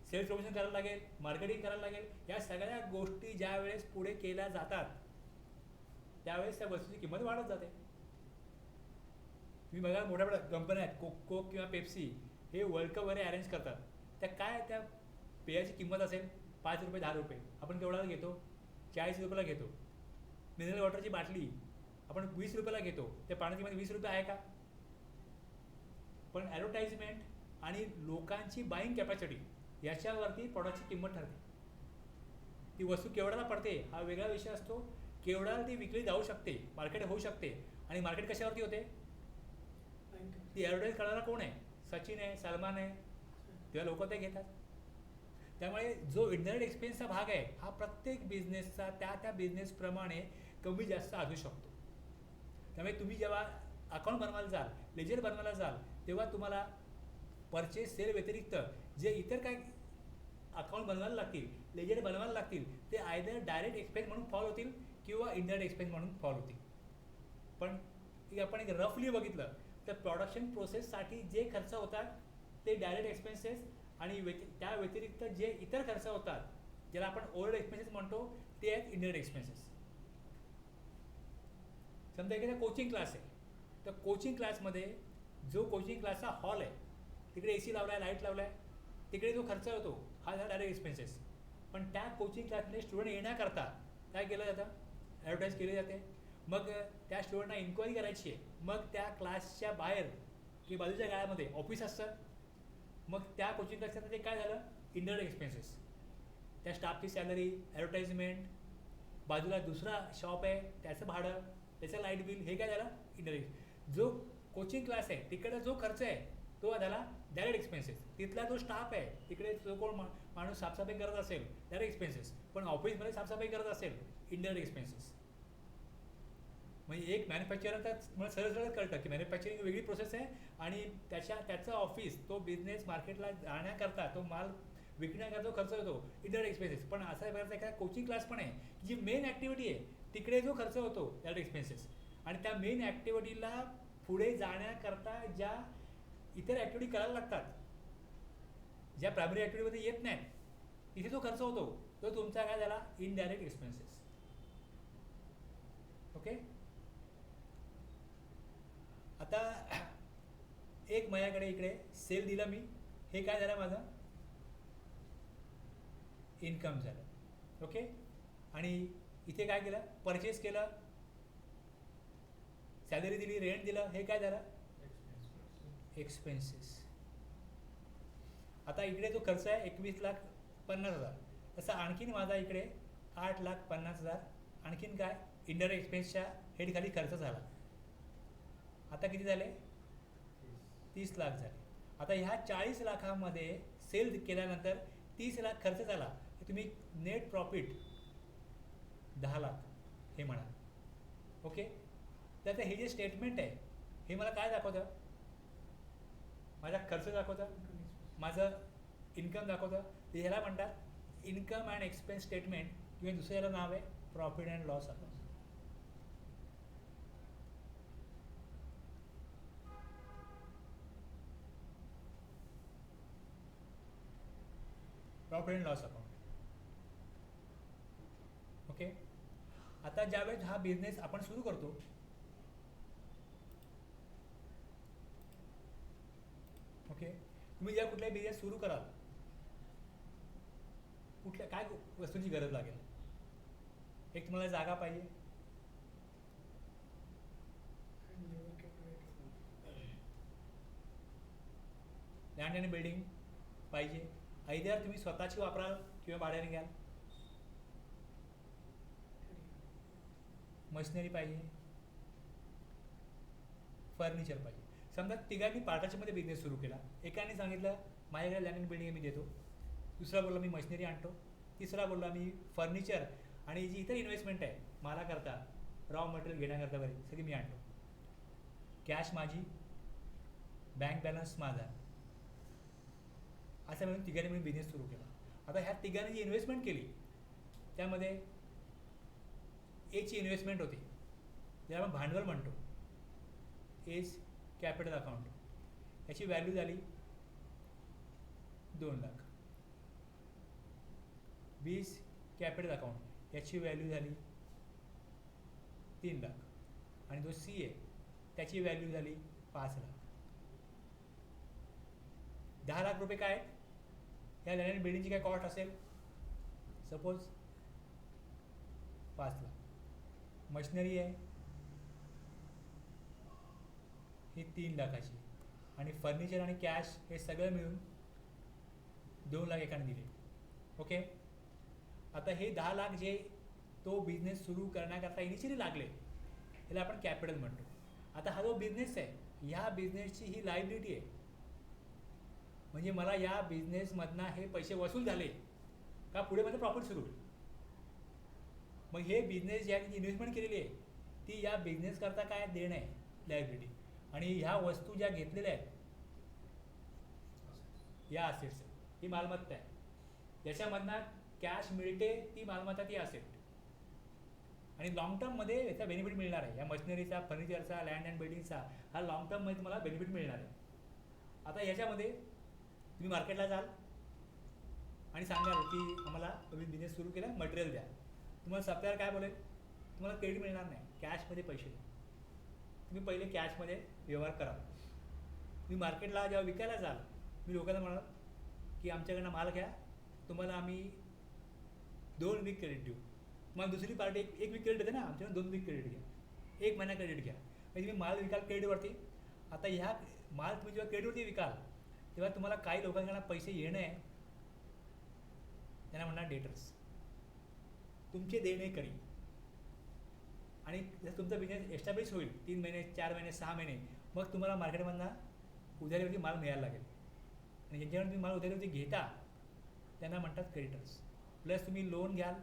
सेल्स प्रमोशन करायला लागेल, मार्केटिंग करायला लागेल. या सगळ्या गोष्टी ज्या वेळेस पुढे केल्या जातात त्यावेळेस त्या वस्तूची किंमत वाढत जाते. तुम्ही बघा मोठ्या मोठ्या कंपन्या आहेत, कोक किंवा पेप्सी हे वर्ल्ड कप वगैरे अरेंज करतात, त्या काय त्या पेयाची किंमत असेल 5 रुपये 10 रुपये, आपण केवढ्याला घेतो, 40 रुपयाला घेतो. मिनरल वॉटरची बाटली आपण 20 रुपयाला घेतो, त्या पाण्याची किंमत 20 रुपये आहे का. पण ॲडव्हर्टाइजमेंट आणि लोकांची बाईंग कॅपॅसिटी याच्यावरती प्रॉडक्टची किंमत ठरते. ती वस्तू केवढ्याला पडते हा वेगळा विषय असतो, केवढ्याला ती विकली जाऊ शकते, मार्केट होऊ शकते. आणि मार्केट कशावरती होते, ती ॲडव्हर्टाईज करणारा कोण आहे, सचिन आहे, सलमान आहे, तेव्हा लोक ते घेतात. त्यामुळे जो इनडायरेक्ट एक्सपेन्सचा भाग आहे हा प्रत्येक बिझनेसचा त्या बिझनेसप्रमाणे कमी जास्त असू शकतो. त्यामुळे तुम्ही जेव्हा अकाउंट बनवायला जाल, लेजर बनवायला जाल, तेव्हा तुम्हाला परचेस सेल व्यतिरिक्त जे इतर काय अकाउंट बनवायला लागतील, लेजर बनवायला लागतील, ते आयदर डायरेक्ट एक्सपेन्स म्हणून फॉल होतील किंवा इनडायरेक्ट एक्सपेन्स म्हणून फॉल होतील. पण आपण एक रफली बघितलं तर प्रोडक्शन प्रोसेससाठी जे खर्च होतात ते डायरेक्ट एक्सपेन्सेस आणि त्या व्यतिरिक्त जे इतर खर्च होतात ज्याला आपण ओव्हरहेड एक्सपेन्सेस म्हणतो ते आहेत इनडायरेक्ट एक्सपेन्सेस. समजा एखादा कोचिंग क्लास आहे, तर कोचिंग क्लासमध्ये जो कोचिंग क्लासचा हॉल आहे तिकडे AC लावला आहे, लाईट लावला आहे, तिकडे जो खर्च होतो हा झाला डायरेक्ट एक्सपेन्सेस. पण त्या कोचिंग क्लासमध्ये स्टुडंट येण्याकरता काय केलं जातं, ॲडव्हर्टाईज केली जाते. मग त्या स्टुडंटना इन्क्वायरी करायची आहे, मग त्या क्लासच्या बाहेर किंवा बाजूच्या गाळ्यामध्ये ऑफिस असतं, मग त्या कोचिंग क्लासचं ते काय झालं, इनडायरेक्ट एक्सपेन्सेस. त्या स्टाफची सॅलरी, ॲडव्हर्टाइजमेंट, बाजूला दुसरा शॉप आहे त्याचं भाडं, त्याचं लाईट बिल, हे काय झालं इनडायरेक्ट. जो कोचिंग क्लास आहे तिकडे जो खर्च आहे तो झाला डायरेक्ट एक्सपेन्सेस. तिथला जो स्टाफ आहे तिकडे जो कोण माणूस साफसफाई करत असेल डायरेक्ट एक्सपेन्सेस, पण ऑफिसमध्ये साफसफाई करत असेल इनडायरेक्ट एक्सपेन्सेस. म्हणजे एक मॅन्युफॅक्चरर मला सरळ सरळ कळतं की मॅन्युफॅक्चरिंग वेगळी प्रोसेस आहे आणि त्याचं ऑफिस, तो बिझनेस मार्केटला जाण्याकरता, तो माल विकण्याकरता जो खर्च होतो इनडायरेक्ट एक्सपेन्सेस. पण असा प्रकारचा एखादा कोचिंग क्लास पण आहे की जी मेन ॲक्टिव्हिटी आहे तिकडे जो खर्च होतो डायरेक्ट एक्सपेन्सेस. आणि त्या मेन ॲक्टिव्हिटीला पुढे जाण्याकरता ज्या इतर ॲक्टिव्हिटी करायला लागतात, ज्या प्रायमरी ॲक्टिव्हिटीमध्ये येत नाहीत, तिथे जो खर्च होतो तो तुमचा काय झाला इनडायरेक्ट एक्सपेन्सेस. ओके. आता एक माझ्याकडे इकडे सेल दिला मी, हे काय झालं माझं इन्कम झालं. ओके. आणि इथे काय केलं, परचेस केलं, सॅलरी दिली, रेंट दिलं, हे काय झालं एक्सपेन्सेस. आता इकडे जो खर्च आहे 21,50,000, तसा आणखीन माझा इकडे 8,50,000 आणखीन काय इनडायरेक्ट एक्सपेन्सच्या हेडखाली खर्च झाला. आता किती झाले 30 लाख झाले. आता ह्या 40 लाखामध्ये सेल केल्यानंतर 30 लाख खर्च झाला, तुम्ही नेट प्रॉफिट 10 लाख हे म्हणा. ओके. तर आता हे जे स्टेटमेंट आहे हे मला काय दाखवतं, माझा खर्च दाखवतं, माझं इन्कम दाखवतं. ह्याला म्हणतात इन्कम अँड एक्सपेन्स स्टेटमेंट, किंवा दुसरं याला नाव आहे profit and loss account. Profit and loss account. Okay. आता ज्यावेळेस हा बिझनेस आपण सुरू करतो, ओके, तुम्ही ज्या कुठलाही बिझनेस सुरू कराल, कुठल्या काय वस्तूंची गरज लागेल, एक तुम्हाला जागा पाहिजे, लँड आणि बिल्डिंग पाहिजे, आयदर तुम्ही स्वतःची वापराल किंवा भाड्याने घ्याल, मशिनरी पाहिजे, फर्निचर पाहिजे. समजा तिघांनी पार्टनरशिपमध्ये बिझनेस सुरू केला. एकाने सांगितलं माझ्याकडे लँड अँड बिल्डिंग मी देतो, दुसरा बोलला मी मशिनरी आणतो, तिसरा बोलला मी फर्निचर आणि जी इतर इन्व्हेस्टमेंट आहे मला करता, रॉ मटेरियल घेण्याकरता वगैरे सगळी मी आणतो, कॅश माझी, बँक बॅलन्स माझा, असं म्हणून तिघांनी मी बिझनेस सुरू केला. आता ह्या तिघांनी जी इन्व्हेस्टमेंट केली त्यामध्ये एची इन्व्हेस्टमेंट होती, ज्याला आपण भांडवल म्हणतो, एज कॅपिटल अकाउंट, याची व्हॅल्यू झाली 2 लाख. बीज कॅपिटल अकाउंट, याची व्हॅल्यू झाली 3 लाख. आणि जो सी आहे त्याची व्हॅल्यू झाली 5 लाख. 10 लाख रुपये काय या लँड बिल्डिंगची काय कॉस्ट असेल, सपोज 5 लाख. मशिनरी आहे ही 3 लाखाची, आणि फर्निचर आणि कॅश हे सगळं मिळून 2 लाख एकाने दिले. ओके. आता हे 10 लाख जे तो बिझनेस सुरू करण्याकरता इनिशियली लागले, याला आपण कॅपिटल म्हणतो. आता हा जो बिझनेस आहे, ह्या बिझनेसची ही लायबिलिटी आहे, म्हणजे मला या बिझनेसमधनं हे पैसे वसूल झाले का पुढे माझं प्रॉफिट सुरू होईल. मग हे बिझनेस ज्या इन्व्हेस्टमेंट केलेली आहे ती या बिझनेस करता काय देणं आहे लायबिलिटी, आणि ह्या वस्तू ज्या घेतलेल्या आहेत या असेट्स, ही मालमत्ता आहे, ज्याच्यामधनं कॅश मिळते ती मालमत्ता, ती असेट. आणि लॉंग टर्ममध्ये याचा बेनिफिट मिळणार आहे, या मशिनरीचा, फर्निचरचा, लँड अँड बिल्डिंगचा हा लॉंग टर्ममध्ये तुम्हाला बेनिफिट मिळणार आहे. आता याच्यामध्ये तुम्ही मार्केटला जाल आणि सांगाल की आम्हाला तुम्ही बिझनेस सुरू केला, मटेरियल द्या. तुम्हाला सप्लायर काय बोलेल, तुम्हाला क्रेडिट मिळणार नाही, कॅशमध्ये पैसे द्या. तुम्ही पहिले कॅशमध्ये व्यवहार करा. तुम्ही मार्केटला जेव्हा विकायला जाल, मी लोकांना म्हणाल की आमच्याकडनं माल घ्या, तुम्हाला आम्ही 2 वीक क्रेडिट देऊ. तुम्हाला दुसरी पार्टी एक वीक क्रेडिट देते ना, आमच्याकडे 2 वीक क्रेडिट घ्या, 1 महिना क्रेडिट घ्या. म्हणजे तुम्ही माल विकाल क्रेडिटवरती. आता ह्या माल तुम्ही जेव्हा क्रेडिटवरती विकाल तेव्हा तुम्हाला काही लोकांकडनं पैसे येणं आहे, त्यांना म्हणणार डेटर्स, तुमचे देणे करी. आणि जर तुमचा बिझनेस एस्टॅब्लिश होईल 3 महिने 4 महिने 6 महिने, मग तुम्हाला मार्केटमधनं उधारीवरती माल मिळायला लागेल. आणि ज्यांच्याकडून तुम्ही माल उधारीवरती घेता त्यांना म्हणतात क्रेडिटर्स. प्लस तुम्ही लोन घ्याल,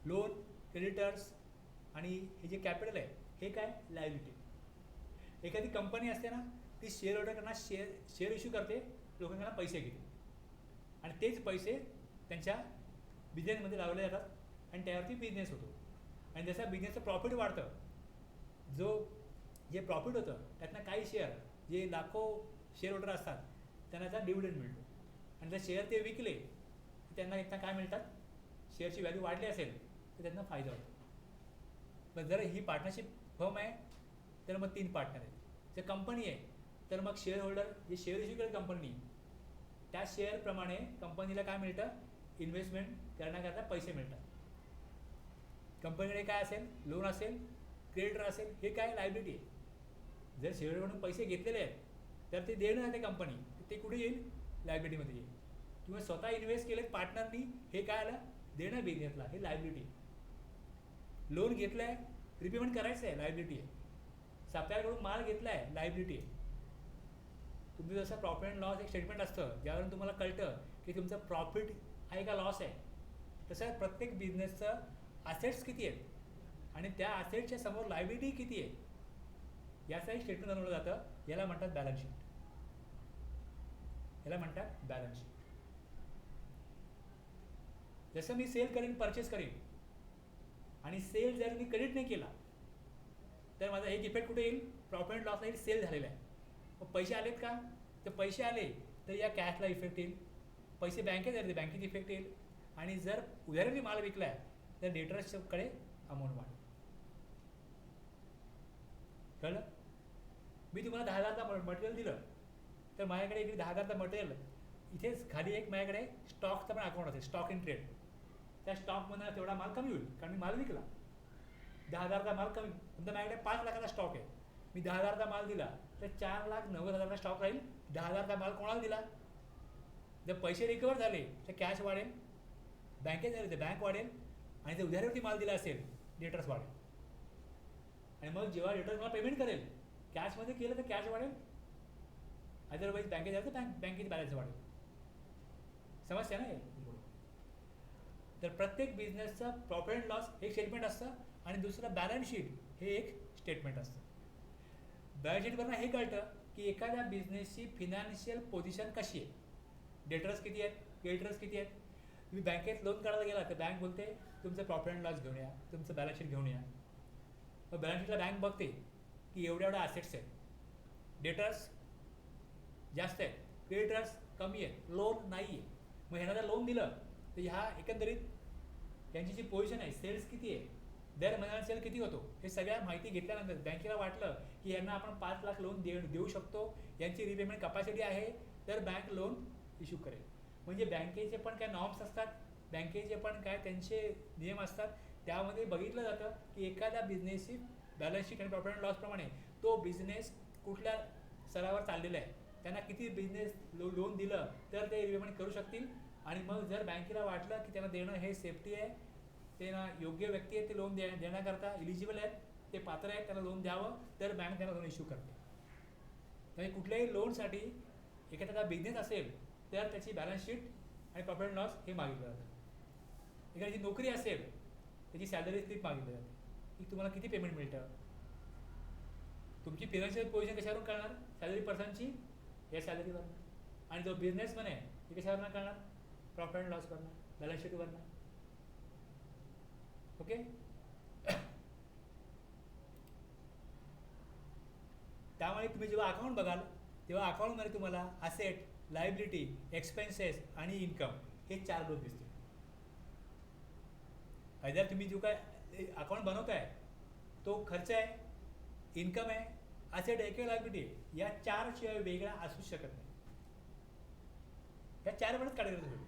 लोन, क्रेडिटर्स आणि हे जे कॅपिटल आहे हे काय लायबिलिटी. एखादी कंपनी असते ना, ती शेअर होल्डरकडनं शेअर इश्यू करते, लोकांकडनं पैसे घेते आणि तेच पैसे त्यांच्या बिझनेसमध्ये लावले जातात आणि त्यावरती बिझनेस होतो. आणि जसं बिझनेसचं प्रॉफिट वाढतं, जे प्रॉफिट होतं त्यातनं काही शेअर, जे लाखो शेअर होल्डर असतात त्यांना त्याचा डिव्हिडंड मिळतो. आणि जर शेअर ते विकले त्यांना एकदा काय मिळतात, शेअरची व्हॅल्यू वाढली असेल तर त्यांना फायदा होतो. पण जर ही पार्टनरशिप फर्म आहे तर मग 3 पार्टनर आहेत. जर कंपनी आहे तर मग शेअर होल्डर जे शेअर इश्यू करेल कंपनी, त्या शेअरप्रमाणे कंपनीला काय मिळतं, इन्व्हेस्टमेंट करण्याकरता पैसे मिळतात. कंपनीकडे काय असेल, लोन असेल, क्रेडिटर असेल, हे काय लायबिलिटी आहे. जर शेअरहोल्डरकडून पैसे घेतलेले आहेत तर ते देणं आहे ते कंपनी, ते कुठे येईल, लायबिलिटीमध्ये येईल. किंवा स्वतः इन्व्हेस्ट केलेत पार्टनरनी, हे काय आलं, देणं बिझनेसला, हे लायबिलिटी आहे. लोन घेतलं आहे, रिपेमेंट करायचं आहे, लायबिलिटी आहे. सप्लायरकडून माल घेतला आहे, लायबिलिटी आहे. तुमचं जसं प्रॉफिट अँड लॉस एक स्टेटमेंट असतं ज्यावरून तुम्हाला कळतं की तुमचं प्रॉफिट आहे का लॉस आहे, तसं प्रत्येक बिझनेसचं असेट्स किती आहेत आणि त्या असेट्सच्या समोर लायबिलिटी किती आहे याचं एक स्टेटमेंट बनवलं जातं. याला म्हणतात बॅलन्स शीट. याला म्हणतात बॅलन्स शीट. जसं मी सेल करीन, परचेस करीन आणि सेल जर मी क्रेडिट नाही केला तर माझा एक इफेक्ट कुठे येईल, प्रॉफिट अँड लॉसला येईल, सेल झालेला आहे. मग पैसे आलेत का, तर पैसे आले तर या कॅशला इफेक्ट येईल. पैसे बँकेत आले तर बँकेत इफेक्ट येईल. आणि जर उधारीने माल विकला आहे तर डेटर्सकडे अमाऊंट वाढेल. कळलं? मी तुम्हाला 10,000चं मटेरियल दिलं तर माझ्याकडे इकडे 10,000चं मटेरियल, इथेच खाली एक माझ्याकडे स्टॉकचं पण अकाउंट असेल, स्टॉक इन ट्रेड. त्या स्टॉकमधून तेवढा माल कमी होईल कारण मी माल विकला. 10,000चा माल कमी, समजा माझ्याकडे 5 लाखाचा स्टॉक आहे, मी 10,000चा माल दिला तर 4,90,000चा स्टॉक राहील. 10,000चा माल कोणाला दिला, जर पैसे रिकवर झाले तर कॅश वाढेल, बँकेत झाले तर बँक वाढेल, आणि जर उधारीवरती माल दिला असेल डेटर्स वाढेल. आणि मग जेव्हा डेटर्स मला पेमेंट करेल, कॅशमध्ये केलं तर कॅश वाढेल, अदरवाईज बँकेत झालं तर बँकेची बॅलन्स वाढेल. समजते ना हे? तर प्रत्येक बिझनेसचं प्रॉफिट अँड लॉस एक स्टेटमेंट असतं आणि दुसरं बॅलन्स शीट हे एक स्टेटमेंट असतं. बॅलन्स शीटवरनं हे कळतं की एखाद्या बिझनेसची फिनान्शियल पोझिशन कशी आहे, डेटर्स किती आहेत, क्रेडिटर्स किती आहेत. तुम्ही बँकेत लोन काढायला गेला तर बँक बोलते तुमचं प्रॉफिट अँड लॉस घेऊन या, तुमचं बॅलन्स शीट घेऊन या. मग बॅलन्स शीटला बँक बघते की एवढ्या ॲसेट्स आहेत, डेटर्स जास्त आहेत, क्रेडिटर्स कमी आहेत, लोन नाही आहे. मग ह्यांना जर लोन दिलं तर ह्या एकंदरीत यांची जी पोझिशन आहे, सेल्स किती आहे, दर महिन्याला सेल किती होतो, हे सगळ्या माहिती घेतल्यानंतर बँकेला वाटलं की यांना आपण 5 लाख लोन देऊ शकतो, यांची रिपेमेंट कपॅसिटी आहे, तर बँक लोन इश्यू करेल. म्हणजे बँकेचे पण काय नॉर्म्स असतात, बँकेचे पण काय त्यांचे नियम असतात. त्यामध्ये बघितलं जातं की एखाद्या बिझनेसची बॅलन्स शीट आणि प्रॉफिट अँड लॉसप्रमाणे तो बिझनेस कुठल्या स्तरावर चाललेला आहे, त्यांना किती बिझनेस लोन दिलं तर ते रिपेमेंट करू शकतील. आणि मग जर बँकेला वाटलं की त्यांना देणं हे सेफ्टी आहे, ते ना योग्य व्यक्ती आहे ते लोन देण्याकरता इलिजिबल आहेत, ते पात्र आहेत, त्यांना लोन द्यावं, तर बँक त्यांना लोन इश्यू करते. म्हणजे कुठल्याही लोनसाठी एखादा बिझनेस असेल तर त्याची बॅलन्स शीट आणि प्रॉफिट अँड लॉस हे मागितलं जातं. एखाद्याची नोकरी असेल त्याची सॅलरी स्लिप मागितली जाते की तुम्हाला किती पेमेंट मिळतं. तुमची फिनान्शियल पोझिशन कशावरून कळणार, सॅलरी पर्सनची या सॅलरीवरनं. आणि जो बिझनेसमॅन आहे ते कशावरनं कळणार, प्रॉफिट अँड लॉस करणं, बॅलन्स शीटवरनं. ओके. त्यामुळे तुम्ही जेव्हा अकाउंट बघाल तेव्हा अकाउंटमध्ये तुम्हाला असेट, लायबिलिटी, एक्सपेन्सेस आणि इन्कम हे 4 ग्रुप दिसतील. जर तुम्ही जो काय अकाउंट बनवताय तो खर्च आहे, इन्कम आहे, असेट आहे किंवा लायबिलिटी आहे. या 4 शिवाय वेगळा असू शकत नाही. या 4 वरच कॅटेगरी होईल.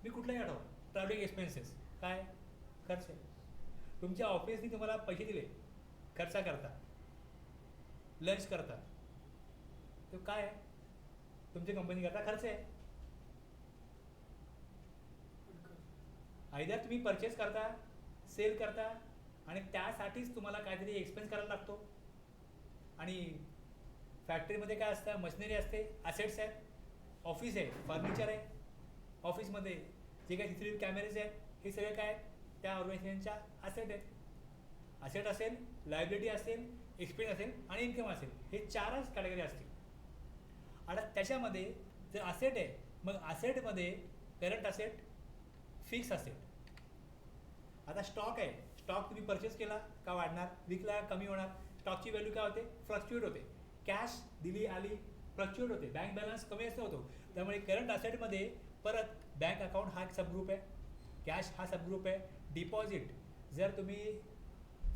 मी कुठलाही आठवा. ट्रॅव्हलिंग एक्सपेन्सेस काय खर्च आहे. तुमच्या ऑफिसनी तुम्हाला पैसे दिले खर्चा करता, लंच करता, तो काय आहे तुमची कंपनी करता खर्च आहे. आयदर तुम्ही परचेस करता, सेल करता आणि त्यासाठीच तुम्हाला काहीतरी एक्सपेन्स करायला लागतो. आणि फॅक्टरीमध्ये काय असतं, मशिनरी असते, असेट्स आहेत, ऑफिस आहे, फर्निचर आहे, ऑफिसमध्ये जे काही CCTV कॅमेरेज आहेत, हे सगळे काय आहेत, त्या ऑर्गनायझेशनच्या असेट आहेत. असेट असेल, लायबिलिटी असेल, एक्सपेन्स असेल आणि इन्कम असेल, हे 4च कॅटेगरी असतील. आता त्याच्यामध्ये जर असेट आहे, मग असेटमध्ये करंट असेट, फिक्स असेट. आता स्टॉक आहे, स्टॉक तुम्ही परचेस केला का वाढणार, विकला कमी होणार. स्टॉकची व्हॅल्यू काय होते, फ्लक्च्युएट होते. कॅश दिली आली फ्लक्च्युएट होते. बँक बॅलन्स कमी असं होतो. त्यामुळे करंट असेटमध्ये परत बँक अकाउंट हा एक सबग्रुप आहे, कॅश हा सबग्रुप आहे, डिपॉझिट. जर तुम्ही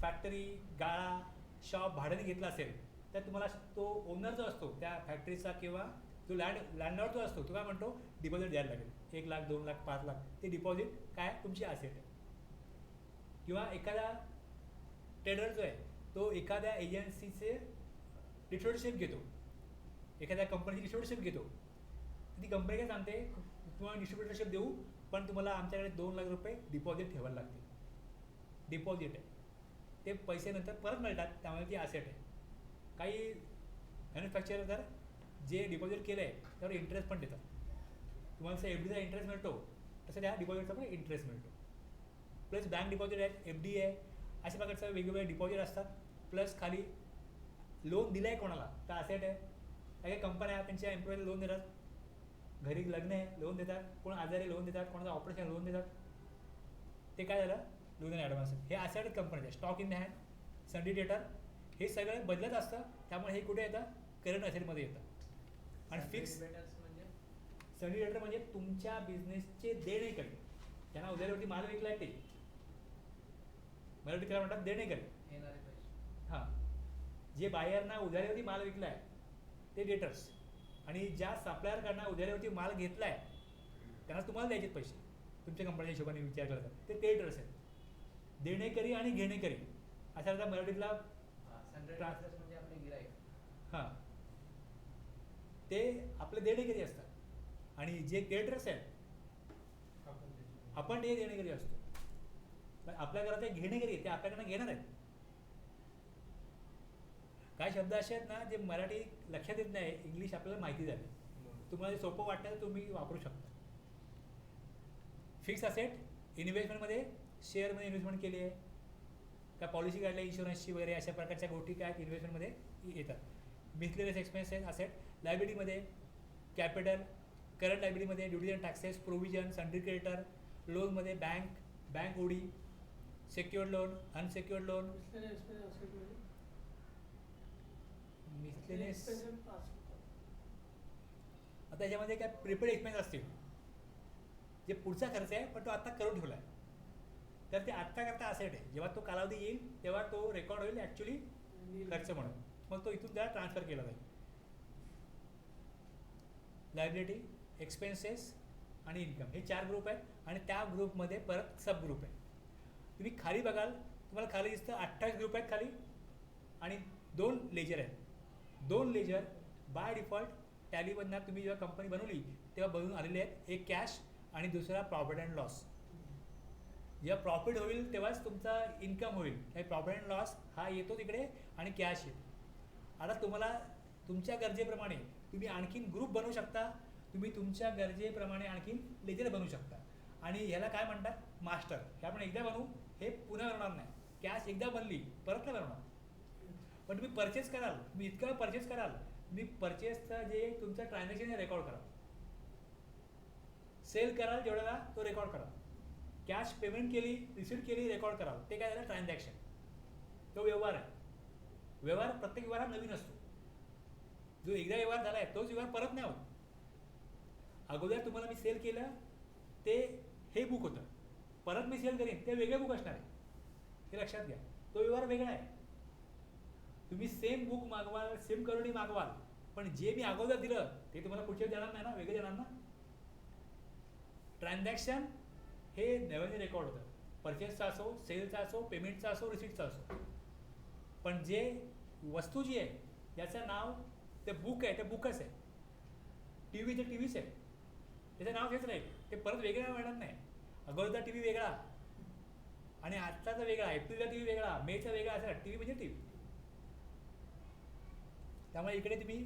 फॅक्टरी, गाळा, शॉप भाड्याने घेतला असेल तर तुम्हाला तो ओनर जो असतो त्या फॅक्टरीचा किंवा जो लँडलॉर्ड जो असतो तो काय म्हणतो, डिपॉझिट द्यायला लागेल. 1 लाख, 2 लाख, 5 लाख, ते डिपॉझिट काय तुमची असेट आहे. किंवा एखादा ट्रेडर जो आहे तो एखाद्या एजन्सीचे डिस्ट्रिब्युटरशिप घेतो, एखाद्या कंपनीची डिस्ट्रिब्युटरशिप घेतो. ती कंपनी काय सांगते, तुम्हाला डिस्ट्रिब्युटरशिप देऊ पण तुम्हाला आमच्याकडे 2 लाख रुपये डिपॉझिट ठेवायला लागतील. डिपॉझिट आहे, ते पैसे नंतर परत मिळतात, त्यामुळे ती असेट आहे. काही मॅन्युफॅक्चरर तर जे डिपॉझिट केलं आहे त्यावर इंटरेस्ट पण देतात. तुम्हाला जसं FDचा इंटरेस्ट मिळतो तसं त्या डिपॉझिटचा पण इंटरेस्ट मिळतो. प्लस बँक डिपॉझिट आहेत, FD आहे, अशा प्रकारचं वेगवेगळे डिपॉझिट असतात. प्लस खाली लोन दिलं आहे कोणाला तर असेट आहे. काही कंपन्या त्यांच्या एम्प्लॉईला लोन देतात, घरी लग्न आहे लोन देतात, कोण आजारी लोन देतात, कोणाचं ऑपरेशन लोन देतात. ते काय झालं, लोन आणि ॲडव्हान्स. हे असेट कंपनीचे. स्टॉक इन द हँड, सन्डी डेटर, हे सगळं बदलत असतं. त्यामुळे हे कुठे येतं, करंट असेटमध्ये येतं. आणि फिक्स म्हणजे सन्डी डेटर म्हणजे तुमच्या बिझनेसचे देणेकरी, त्यांना उधारीवरती माल विकलाय ते, मराठी त्याला म्हणतात देणेकरी. येणारे पैसे. हां, जे बायरना उधारीवरती माल विकलाय ते डेटर्स. आणि ज्या सप्लायरकडनं उधारीवरती माल घेतलाय त्यांना तुम्हाला द्यायचे पैसे तुमच्या कंपनीच्या हिशोबाने विचार केला तर ते डेटर्स आहेत. देणेकरी आणि घेणेकरी असा आता मराठीतला सन्ड्री डेटर्स म्हणजे आपले गिराईक. हां, ते आपले देणेकरी असतात. आणि जे डेटर्स आहेत आपण ते देणेकरी असतो. पण आपल्या घरात एक घेणेकरी आहे, ते आपल्याकडनं घेणार आहेत. काही शब्द असे आहेत ना जे मराठी लक्षात येत नाही, इंग्लिश आपल्याला माहिती झाली. तुम्हाला जे सोपं वाटतं तर तुम्ही वापरू शकता. फिक्स असेट, इन्व्हेस्टमेंटमध्ये शेअरमध्ये इन्व्हेस्टमेंट केली आहे का, पॉलिसी काढल्या इन्शुरन्सची वगैरे, अशा प्रकारच्या गोष्टी काय इन्व्हेस्टमेंटमध्ये येतात. Miscellaneous expenses asset. लायबिलिटीमध्ये कॅपिटल, करंट लायबिलिटीमध्ये duties and taxes, provision, sundry creditor, लोनमध्ये bank OD, secured loan, unsecured loan. Miscellaneous आता याच्यामध्ये काय प्रिपेड एक्सपेन्स असतील जे पुढचा खर्च आहे पण तो आत्ता करून ठेवला आहे, तर ते आत्ता करता असेट आहे. जेव्हा तो कालावधी येईल तेव्हा तो रेकॉर्ड होईल ॲक्च्युली खर्च म्हणून, मग तो इथून त्याला ट्रान्सफर केला जाईल. लायबिलिटी, एक्सपेन्सेस आणि इन्कम हे 4 ग्रुप आहेत. आणि त्या ग्रुपमध्ये परत सब ग्रुप आहे. तुम्ही खाली बघाल तुम्हाला खाली दिसतं 28 ग्रुप आहेत खाली आणि 2 लेजर आहेत. 2 लेजर बाय डिफॉल्ट टॅलीमधनं तुम्ही जेव्हा कंपनी बनवली तेव्हा बनवून आलेले आहेत. एक कॅश आणि दुसरा प्रॉफिट अँड लॉस. जेव्हा प्रॉफिट होईल तेव्हाच तुमचा इन्कम होईल. हे प्रॉफिट अँड लॉस हा येतो तिकडे आणि कॅश येतो. आता तुम्हाला तुमच्या गरजेप्रमाणे तुम्ही आणखीन ग्रुप बनवू शकता. तुम्ही तुमच्या गरजेप्रमाणे आणखीन लेजर बनवू शकता. आणि ह्याला काय म्हणतात, मास्टर. हे आपण एकदा बनवू, हे पुन्हा बनवणार नाही. कॅश एकदा बनली परत नाही बनवणार. पण तुम्ही परचेस कराल, तुम्ही इतकं परचेस कराल, तुम्ही परचेसचं जे तुमचं ट्रान्झॅक्शन आहे रेकॉर्ड करा. सेल कराल जेवढ्याला तो रेकॉर्ड करा. कॅश पेमेंट केली, रिसीव्ह केली, रेकॉर्ड कराल. ते काय झालं, ट्रान्झॅक्शन. तो व्यवहार आहे. व्यवहार प्रत्येक व्यवहार नवीन असतो. जो एकदा व्यवहार झाला आहे तोच व्यवहार परत नाही होत. अगोदर तुम्हाला मी सेल केलं ते हे बुक होतं, परत मी सेल करेन ते वेगळं बुक असणार आहे. हे लक्षात घ्या, तो व्यवहार वेगळा आहे. तुम्ही सेम बुक मागवाल, सेम करोडी मागवाल, पण जे मी अगोदर दिलं ते तुम्हाला पुढच्या देणार नाही ना, वेगळे देणार ना. ट्रान्झॅक्शन हे नव्याने रेकॉर्ड होतं, परचेसचा असो, सेलचा असो, पेमेंटचा असो, रिसिप्टचा असो. पण जे वस्तू जी आहे याचं नाव ते बुक आहे, ते बुकच आहे. टी व्ही ते टी व्हीच आहे, त्याचं नाव तेच राहील, ते परत वेगळं मिळणार नाही. अगोदरचा टी व्ही वेगळा आणि आत्ताचा वेगळा, एप्रिलचा टी व्ही वेगळा, मेचा वेगळा, असं टी व्ही म्हणजे टी व्ही. त्यामुळे इकडे तुम्ही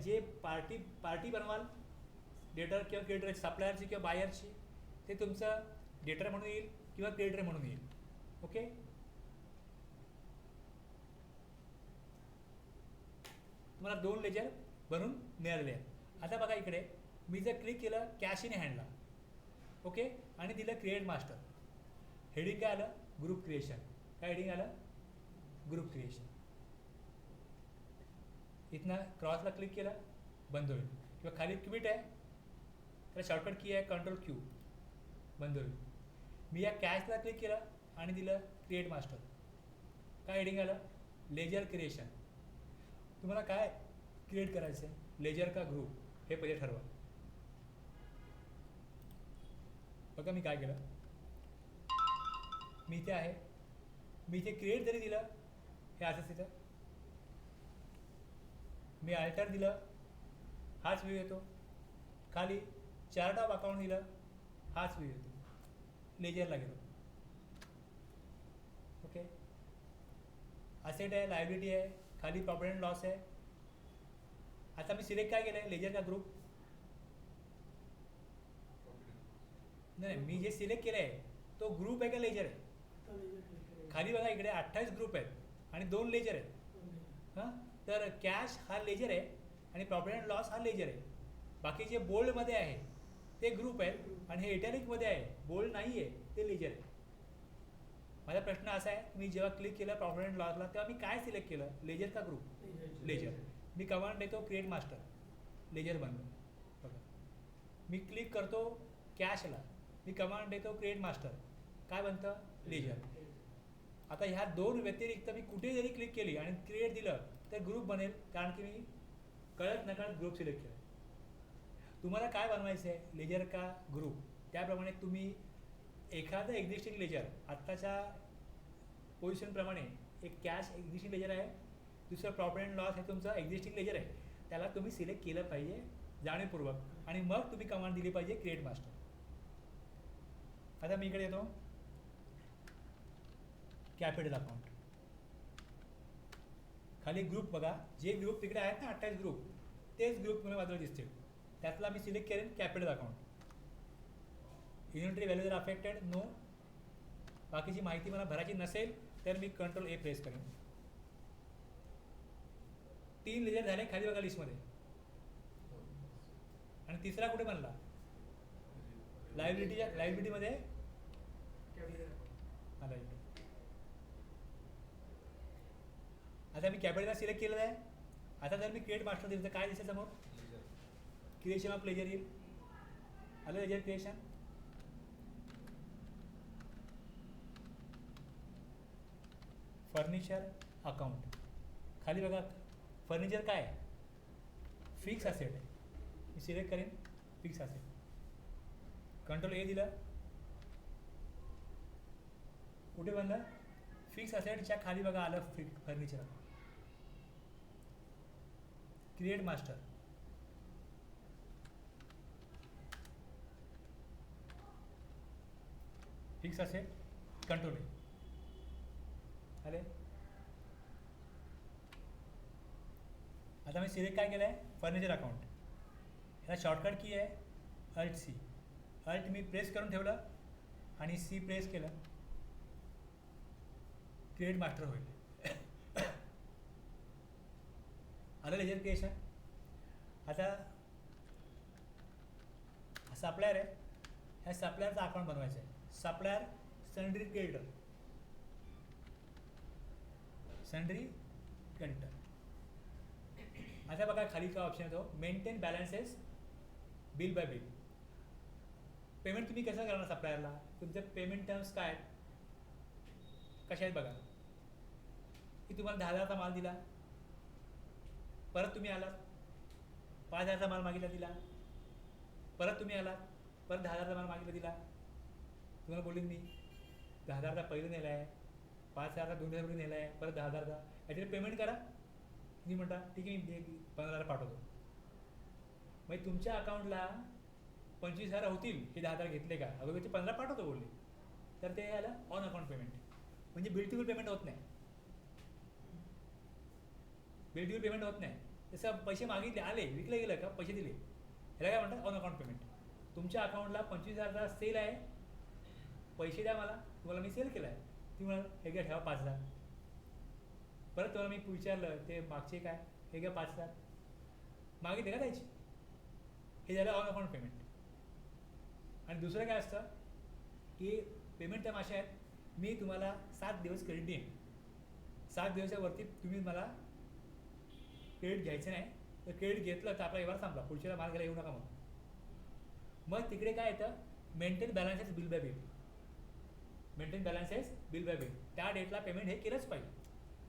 जे पार्टी बनवाल, डेटर किंवा क्रिएटर, सप्लायरची किंवा बायरची, ते तुमचं डेटर म्हणून येईल किंवा क्रिएटर म्हणून येईल. ओके. तुम्हाला 2 लेजर बनवून मिळालेले आहेत. आता बघा इकडे मी जर क्लिक केलं कॅश इन हँडला, ओके, आणि दिलं क्रिएट मास्टर, हेडिंग काय आलं, ग्रुप क्रिएशन. काय हेडिंग आलं, ग्रुप क्रिएशन. इथनं क्रॉसला क्लिक केलं, बंद होईल. किंवा खाली क्विट आहे, त्याला शॉर्टकट की आहे कंट्रोल क्यू, बंद होईल. मी या कॅशला क्लिक केलं आणि दिलं क्रिएट मास्टर. काय हेडिंग आलं, लेजर क्रिएशन. तुम्हाला काय क्रिएट करायचं आहे, लेजर का ग्रुप, हे पहिले ठरवा. बघा मी काय केलं, मी इथे आहे, मी इथे क्रिएट जरी दिलं हे असंच तिथं, मी अल्टर दिलं हाच व्ह्यू येतो, खाली चार्ट ऑफ अकाउंट दिलं हाच व्ह्यू येतो, लेजरला गेलो. ओके. असेट आहे, लायबिलिटी आहे, खाली प्रॉफिट अँड लॉस आहे. आता मी सिलेक्ट काय केलं आहे, लेजर का ग्रुप. नाही, मी जे सिलेक्ट केलं आहे तो ग्रुप आहे का लेजर आहे. खाली बघा इकडे 28 ग्रुप आहेत आणि 2 लेजर आहेत. हां, तर कॅश हा लेजर आहे आणि प्रॉफिट अँड लॉस हा लेजर आहे. बाकी जे बोल्डमध्ये आहे ते ग्रुप आहेत आणि हे इटॅलिकमध्ये आहे, बोल्ड नाही आहे, ते लेजर आहे. माझा प्रश्न असा आहे, मी जेव्हा क्लिक केलं प्रॉफिट अँड लॉसला तेव्हा मी काय सिलेक्ट केलं, लेजर का ग्रुप, लेजर. मी कमांड देतो क्रिएट मास्टर, लेजर बनलं. बघा मी क्लिक करतो कॅशला, मी कमांड देतो क्रिएट मास्टर, काय बनतं, लेजर. आता ह्या 2 व्यतिरिक्त मी कुठे जरी क्लिक केली आणि क्रिएट दिलं तर ग्रुप बनेल, कारण की मी कळत नकळत ग्रुप सिलेक्ट केलं. तुम्हाला काय बनवायचं आहे, लेजर का ग्रुप, त्याप्रमाणे तुम्ही एखादं एक्झिस्टिंग लेजर, आत्ताच्या पोझिशनप्रमाणे एक कॅश एक्झिस्टिंग लेजर आहे, दुसरं प्रॉफिट अँड लॉस हे तुमचं एक्झिस्टिंग लेजर आहे, त्याला तुम्ही सिलेक्ट केलं पाहिजे जाणीवपूर्वक आणि मग तुम्ही कमांड दिली पाहिजे क्रिएट मास्टर. आता मी इकडे येतो कॅपिटल अकाउंट, खाली ग्रुप बघा, जे ग्रुप तिकडे आहेत ना 28 ग्रुप, तेच ग्रुप मला बाजूला दिसतील. त्यातला मी सिलेक्ट करेन कॅपिटल अकाउंट. इन्व्हेंटरी व्हॅल्यू जर अफेक्टेड, नो. बाकीची माहिती मला भरायची नसेल तर मी कंट्रोल ए प्रेस करेन. 3 लेजर झाले खाली बघा लिस्टमध्ये. आणि तिसरा कुठे बनला, लायबिलिटीमध्ये आला इकडे. आता मी कॅपिटलला सिलेक्ट केलेलं आहे. आता जर मी क्रिएट मास्टर दिलं तर काय दिसेल समोर, क्रिएशन ऑफ लेजर येईल. आलं लेजर क्रिएशन. फर्निचर अकाउंट, खाली बघा फर्निचर काय आहे, फिक्स असेट आहे. मी सिलेक्ट करेन फिक्स असेट, कंट्रोल ए दिलं, कुठे बनलं, फिक्स असेटच्या खाली बघा आलं furniture account. Create master, fix asset, control ए आले. आता मी सिलेक्ट काय केलं आहे, फर्निचर अकाउंट. ह्याला शॉर्टकट की आहे अल्ट सी. अल्ट मी प्रेस करून ठेवलं आणि सी प्रेस केलं, क्रिएट मास्टर होईल. आलं लेजर क्रिएशन. आता सप्लायर आहे, ह्या सप्लायरचा अकाउंट बनवायचं आहे. Supplier sundry creditor, sundry creditor. आता बघा खाली काय ऑप्शन येतो, maintain balances bill bye bill. Payment तुम्ही कसं करणार सप्लायरला, तुमचे पेमेंट टर्म्स काय आहेत, कशा आहेत बघा. की तुम्हाला 10,000चा माल दिला, परत तुम्ही आलात 5,000चा माल मागितला दिला, परत तुम्ही आलात परत 10,000चा माल मागितला दिला. तुम्हाला बोलले मी 10,000चा पहिलं नेला आहे, 5,000चा 2 दिवसापूर्वी नेला आहे, परत 10,000चा याच्यात पेमेंट करा. तुम्ही म्हणता ठीक आहे मी 15,000 पाठवतो. म्हणजे तुमच्या अकाउंटला 25,000 होतील हे 10,000 घेतले का, अगोदरचे 15 पाठवतो बोलले, तर ते आलं ऑन अकाउंट पेमेंट. म्हणजे बिल टू बिल पेमेंट होत नाही, बिल टू बिल पेमेंट होत नाही. जसं पैसे मागितले आले विकले गेलं का पैसे दिले, ह्याला काय म्हणतात ऑन अकाउंट पेमेंट. तुमच्या अकाउंटला 25,000चा सेल आहे, पैसे द्या मला, तुम्हाला मी सेल केला आहे. तुम्ही म्हणाल हे घ्या ठेवा 5,000. परत तुम्हाला मी विचारलं ते मागचे काय, हे घ्या 5,000 मागितले का द्यायची. हे झालं ऑन अकाउंट पेमेंट. आणि दुसरं काय असतं की पेमेंट त्या माशा आहेत, मी तुम्हाला 7 दिवस क्रेडिट देईन, 7 दिवसावरती तुम्ही मला क्रेडिट घ्यायचं नाही, तर क्रेडिट घेतलं तर आपला व्यवहार संपला, पुढच्याला माल घ्यायला येऊ नका. मग तिकडे काय येतं maintain balances bill bye bill. Maintain balances bill bye bill, त्या डेटला पेमेंट हे केलंच पाहिजे.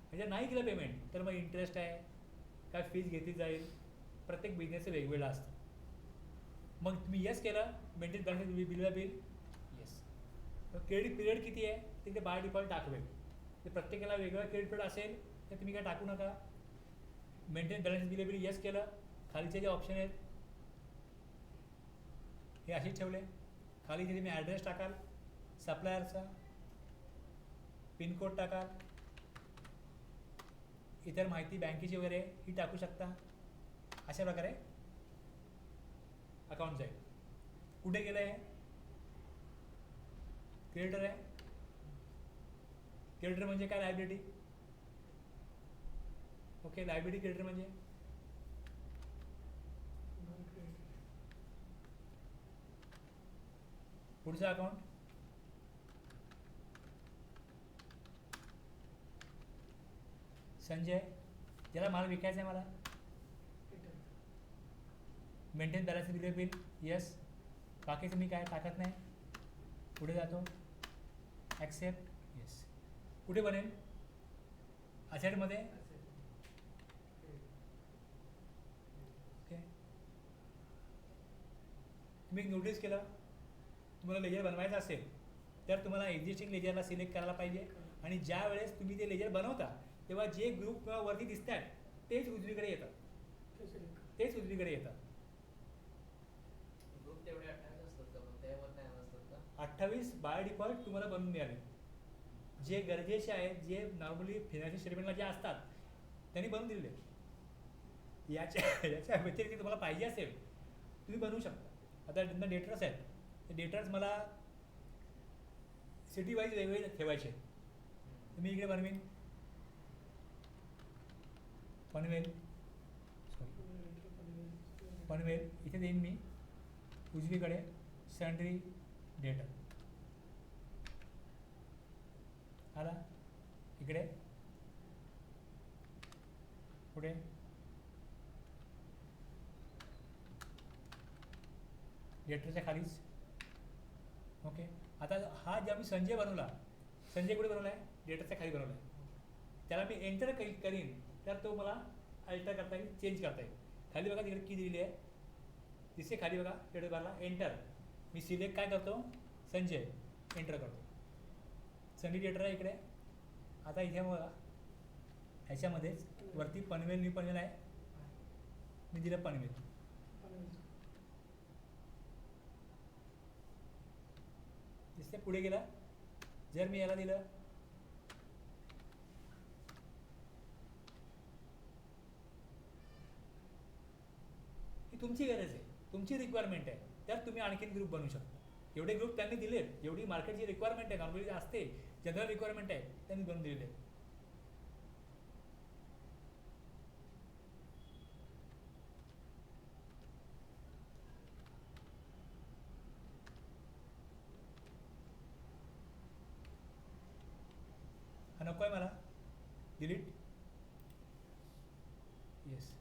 म्हणजे नाही केलं पेमेंट तर मग इंटरेस्ट आहे काय फीज घेतली जाईल, प्रत्येक बिझनेसचं वेगवेगळं असतं. मग तुम्ही येस केलं maintain balances bill bye bill yes. Credit period किती आहे तिथे बाय डिफॉल्ट दाखवेल, ते प्रत्येकाला वेगळं क्रेडिट पिरियड असेल तर तुम्ही काय टाकू नका. Maintain balance bill bill yes केलं, खालीचे जे ऑप्शन आहेत हे असेच ठेवले. खाली तिथे मी ॲड्रेस टाकाल, सप्लायरचा पिनकोड टाकाल, इतर माहिती बँकेची वगैरे ही टाकू शकता. अशा प्रकारे अकाउंट जाईल. कुठे गेलं आहे क्रेडिटर आहे. क्रेडिटर म्हणजे काय लायबिलिटी. ओके लायबिलिटी क्रेडिटर म्हणजे पुढचं अकाउंट संजय, ज्याला माल विकायचा आहे मला, maintain balance bill bill yes. बाकीचं मी काय टाकत नाही. पुढे जातो ॲक्सेप्ट येस. कुठे बनेल असेटमध्ये. ओके तुम्ही नोटीस केलं तुम्हाला लेजर बनवायचं असेल तर तुम्हाला एक्झिस्टिंग लेजरला सिलेक्ट करायला पाहिजे. आणि ज्या वेळेस तुम्ही ते लेजर बनवता तेव्हा जे ग्रुप वरती दिसतात तेच उजवीकडे येतात, तेच उजवीकडे येतात. ग्रुप तेवढे 28 असतात का, मग त्यावर नाही नसतात का. 28 बाय डिफॉल्ट तुम्हाला बनवून मिळाले. जे गरजेचे आहेत, जे नॉर्मली फिनान्शियल स्टेटमेंटला जे असतात त्यांनी बनवून दिलेले. याच्या व्यतिरिक्त तुम्हाला पाहिजे असेल तुम्ही बनवू शकता. आता त्यांना डेटर्स आहेत, ते डेटर्स मला सिटी वाईज वेगवेगळे ठेवायचे. मी इकडे बनवेन पनवेल, सॉरी पनवेल इथे देईन मी उजवीकडे सन्ड्री डेटर आला. इकडे पुढे डेटरच्या खालीच. ओके आता हा जे आम्ही संजय बनवला, संजय कुठे बनवला आहे डेटरच्या खाली बनवला आहे. त्याला मी एंटर करीन तर तो मला अल्टर करता येईल, चेंज करता येईल. खाली बघा तिकडे की दिलेली आहे दिसते खाली बघा डेटर बारला एंटर. मी सिलेक्ट काय करतो संजय, एंटर करतो. संजय डेटर आहे इकडे. आता इथे बघा ह्याच्यामध्येच वरती पनवेल न्यू पनवेल आहे, मी दिलं पनवेल. दिसते पुढे गेला. जर मी याला दिलं ही तुमची गरज आहे, तुमची रिक्वायरमेंट आहे, त्यात तुम्ही आणखीन ग्रुप बनवू शकता. एवढे ग्रुप त्यांनी दिलेत, एवढी मार्केटची रिक्वायरमेंट आहे, नॉर्मली असते जनरल रिक्वायरमेंट आहे त्यांनी बनवून दिलेले. हा नको आहे मला, डिलीट येस.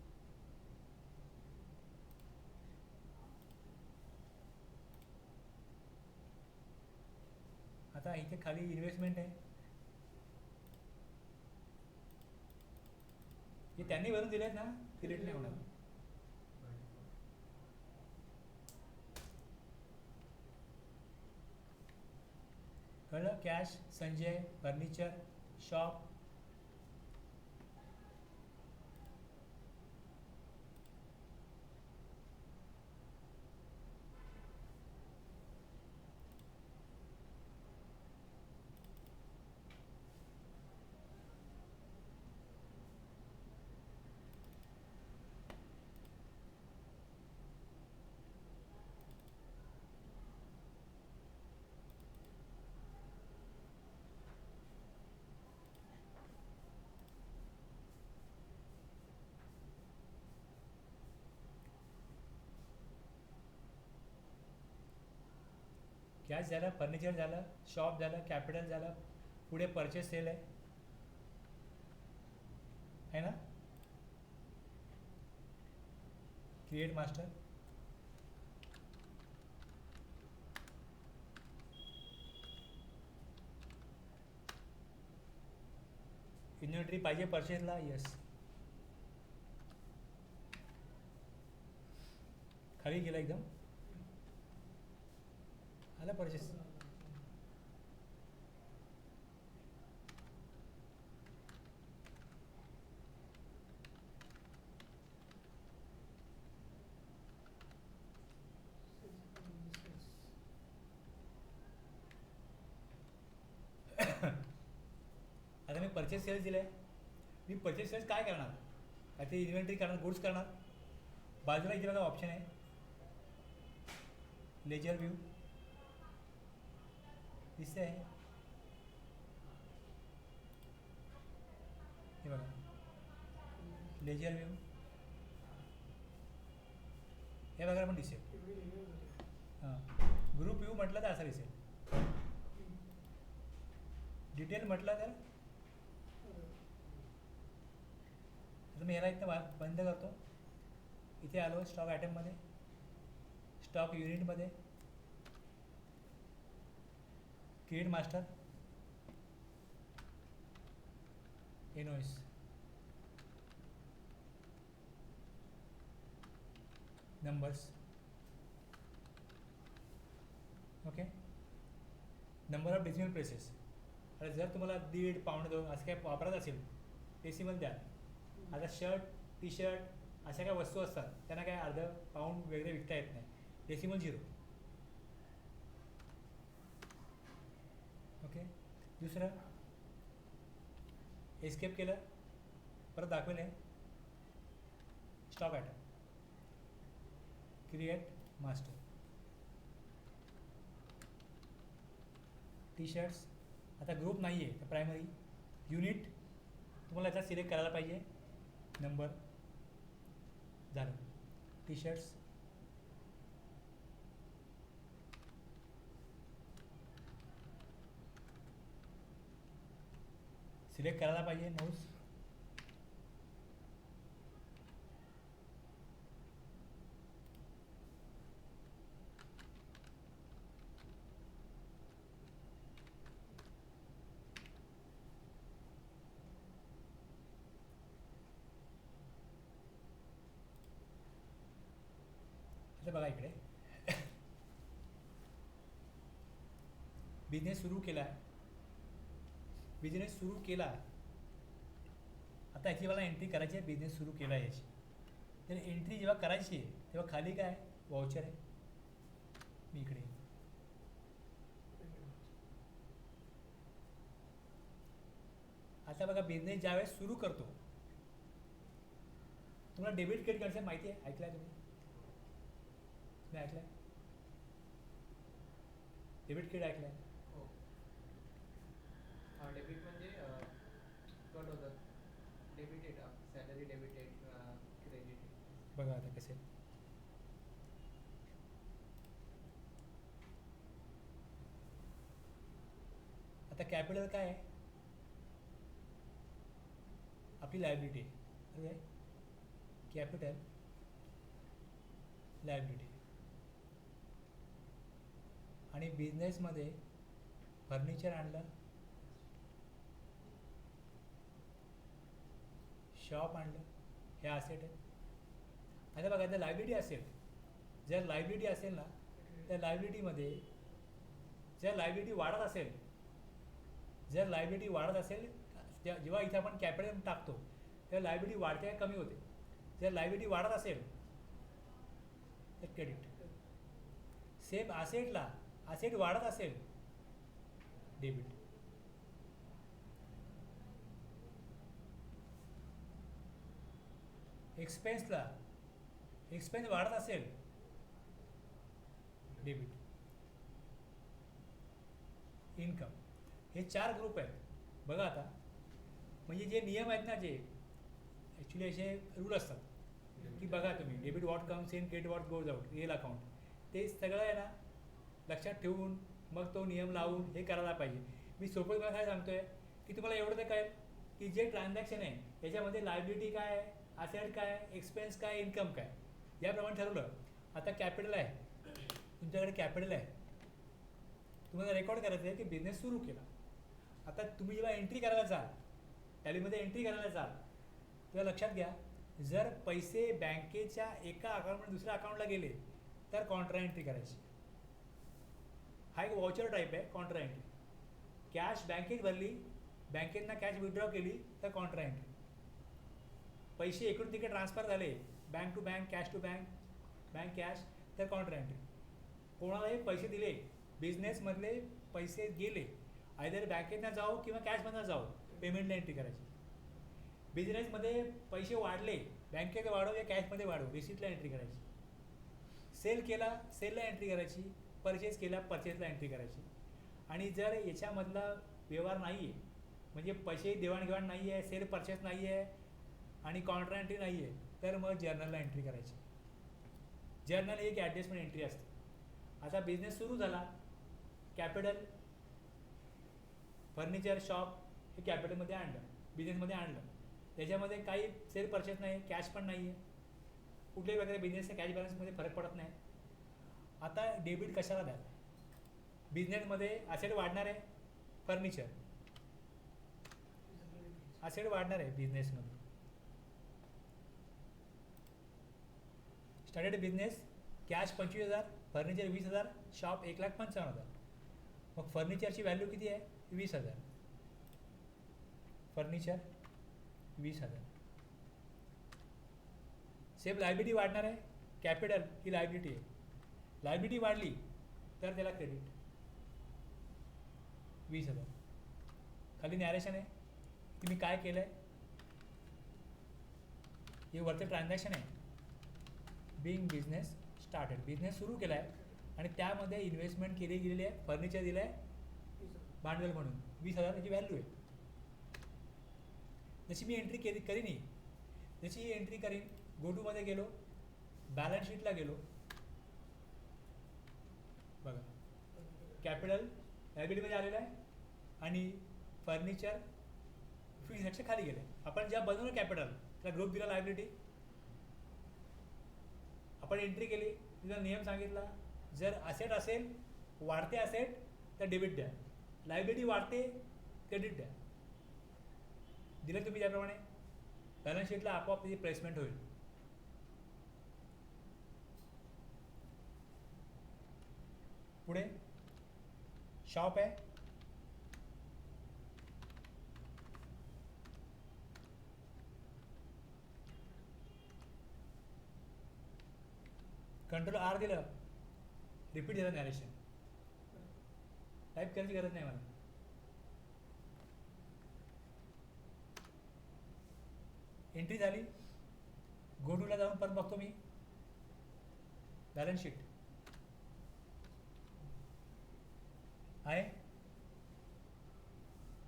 आता इथे खाली इन्व्हेस्टमेंट आहे, हे त्यांनी भरून दिलेत ना, क्रिएट नाही होणार. कळलं? Cash, Sanjay, furniture, shop, cash झालं, फर्निचर झालं, शॉप झालं, कॅपिटल झालं, पुढे परचेस सेल आहे ना. क्रिएट मास्टर, इन्व्हेंटरी पाहिजे परचेसला, यस. खाली गेला एकदम, आलं परचेस. आता मी परचेस सेल्स दिले, मी परचेस सेल्स काय करणार, काय ते इन्व्हेंटरी करणार, गुड्स करणार. बाजूला इथे बघा ऑप्शन आहे, लेजर व्ह्यू दिसते आहे, हे बघा लेजर व्ह्यू, हे बघा पण दिसेल. हां, ग्रुप व्ह्यू म्हटलं तर असं दिसेल, डिटेल म्हटलं तर. आता मी ह्याला इथं बंद करतो. इथे आलो स्टॉक आयटममध्ये, स्टॉक युनिटमध्ये, create master, invoice, numbers, okay. Number of decimal places. आता जर तुम्हाला 1.5 पाऊंड 2 असं काय वापरत असेल, डेसिमल द्या. आता शर्ट, टी शर्ट अशा काय वस्तू असतात त्यांना काय अर्ध पाऊंड वगैरे विकता येत नाही, डेसिमल 0, ओके. दुसरं एस्केप केलं, परत दाखवेल आहे stock item, create master, T shirts. आता ग्रुप नाही आहे तर प्रायमरी युनिट तुम्हाला याचा सिलेक्ट करायला पाहिजे, नंबर झालं. टी शर्ट्स, सिलेक्ट करायला पाहिजे, नोट्स. आता बघा इकडे बिझनेस सुरू केला आहे, बिझनेस सुरू केला. आता याची मला एंट्री करायची आहे, बिझनेस सुरू केला आहे याची. तर एंट्री जेव्हा करायची आहे तेव्हा खाली काय वाउचर आहे, मी इकडे आता बघा बिझनेस ज्यावेळेस सुरू करतो तुम्हाला डेबिट क्रेडिट कार्डचं माहिती आहे, ऐकलं आहे तुम्ही ऐकलं आहे, डेबिट क्रेडिट ऐकलं आहे. हो. डेबिट म्हणजे कट होतात, डेबिटेड सॅलरी डेबिटेड, क्रेडिट. बघा आता कसे आता कॅपिटल काय आहे, आपली लायबिलिटी आहे, कॅपिटल लायबिलिटी. आणि बिझनेसमध्ये फर्निचर आणलं, शॉप आणलं, हे असेट आहे. आता बघा जर लायबिलिटी असेल, जर लायबिलिटी असेल ना, त्या लायबिलिटीमध्ये जर लायबिलिटी वाढत असेल, जर लायबिलिटी वाढत असेल, जेव्हा इथे आपण कॅपिटल टाकतो तेव्हा लायबिलिटी वाढते का कमी होते? जर लायबिलिटी वाढत असेल तर क्रेडिट. सेम असेटला, असेट वाढत असेल डेबिट. एक्सपेन्सला, एक्सपेन्स वाढत असेल डेबिट. इन्कम, हे 4 ग्रुप आहेत बघा. आता म्हणजे जे नियम आहेत ना, जे ॲक्च्युली असे रूल असतात की बघा तुम्ही debit what comes in, credit what goes out, real account, ते सगळं आहे ना लक्षात ठेवून मग तो नियम लावून हे करायला पाहिजे. मी सोपं तुम्हाला काय सांगतोय की तुम्हाला एवढं तर कळेल की जे ट्रान्झॅक्शन आहे त्याच्यामध्ये लायबिलिटी काय आहे, असेट काय, एक्सपेन्स काय, इन्कम काय, याप्रमाणे ठरवलं. आता कॅपिटल आहे, तुमच्याकडे कॅपिटल आहे, तुम्हाला रेकॉर्ड करायचं आहे की बिझनेस सुरू केला. आता तुम्ही जेव्हा एंट्री करायला जाल, टॅलीमध्ये एंट्री करायला जाल, तेव्हा लक्षात घ्या जर पैसे बँकेच्या एका अकाउंटमध्ये दुसऱ्या अकाउंटला गेले तर कॉन्ट्रा एंट्री करायची. हा एक वॉचर टाईप आहे कॉन्ट्रा एंट्री. कॅश बँकेत भरली, बँकेतनं कॅश विथड्रॉ केली तर कॉन्ट्रा एंट्री. पैसे इकडून तिकडे ट्रान्सफर झाले, bank to bank, cash to bank, bank cash, तर कॉन्ट्रा एंट्री. कोणालाही पैसे दिले, बिझनेसमधले पैसे गेले, आयदर बँकेतनं जाऊ किंवा कॅशमधनं जाऊ, पेमेंटला एंट्री करायची. बिझनेसमध्ये पैसे वाढले, बँकेत वाढव या कॅशमध्ये वाढव, रिसिप्टला एंट्री करायची. सेल केला, सेलला एंट्री करायची. परचेस केला, परचेसला एंट्री करायची. आणि जर याच्यामधला व्यवहार नाही आहे, म्हणजे पैसे देवाणघेवाण नाही आहे, सेल परचेस नाही आहे आणि कॉन्ट्रा एंट्री नाही आहे, तर मग जर्नलला एंट्री करायची. जर्नल एक ॲडजस्टमेंट एंट्री असते. आता बिझनेस सुरू झाला, कॅपिटल, फर्निचर शॉप हे कॅपिटलमध्ये आणलं, बिझनेसमध्ये आणलं. त्याच्यामध्ये काही सेल परचेस नाही, कॅश पण नाही आहे, कुठल्याही प्रकारे बिझनेसच्या कॅश बॅलन्समध्ये फरक पडत नाही. आता डेबिट कशाला द्याल? बिझनेसमध्ये असेट वाढणार आहे, फर्निचर असेट वाढणार आहे बिझनेसमध्ये. Started business, cash 25,000, furniture 20,000, shop 1,55,000. मग फर्निचरची व्हॅल्यू किती आहे? 20,000. फर्निचर 20,000. सेम लायबिलिटी वाढणार आहे, कॅपिटल ही लायबिलिटी आहे. लायबिलिटी वाढली तर त्याला क्रेडिट 20,000. खाली नॅरेशन आहे की मी काय केलं आहे, हे वरचं ट्रान्झॅक्शन आहे. बिंग बिझनेस स्टार्टेड, बिझनेस सुरू केला आहे आणि त्यामध्ये इन्व्हेस्टमेंट केली गेलेली आहे, फर्निचर दिलं आहे भांडवल म्हणून, 20,000 त्याची व्हॅल्यू आहे. जशी मी एंट्री केली करीन, जशी ही एंट्री करीन, गो टूमध्ये गेलो, बॅलन्स शीटला गेलो, बघा कॅपिटल लायबिलिटीमध्ये आलेलं आहे आणि फर्निचर फिक्स खाली गेले. आपण ज्या बनवलं कॅपिटल त्याला ग्रुप दिला लायबिलिटी, आपण एंट्री केली, तिचा नियम सांगितला, जर असेट असेल, वाढते असेट तर डेबिट द्या, लायबिलिटी वाढते क्रेडिट द्या. दिलं तुम्ही त्याप्रमाणे बॅलन्स शीटला आपोआप त्याची प्लेसमेंट होईल. पुढे शॉप आहे, कंट्रोल आर दिलं, रिपीट झालं नॅरेशन, टाईप करायची गरज नाही मला. एंट्री झाली, गो टूला जाऊन परत बघतो मी बॅलन्स शीट आहे,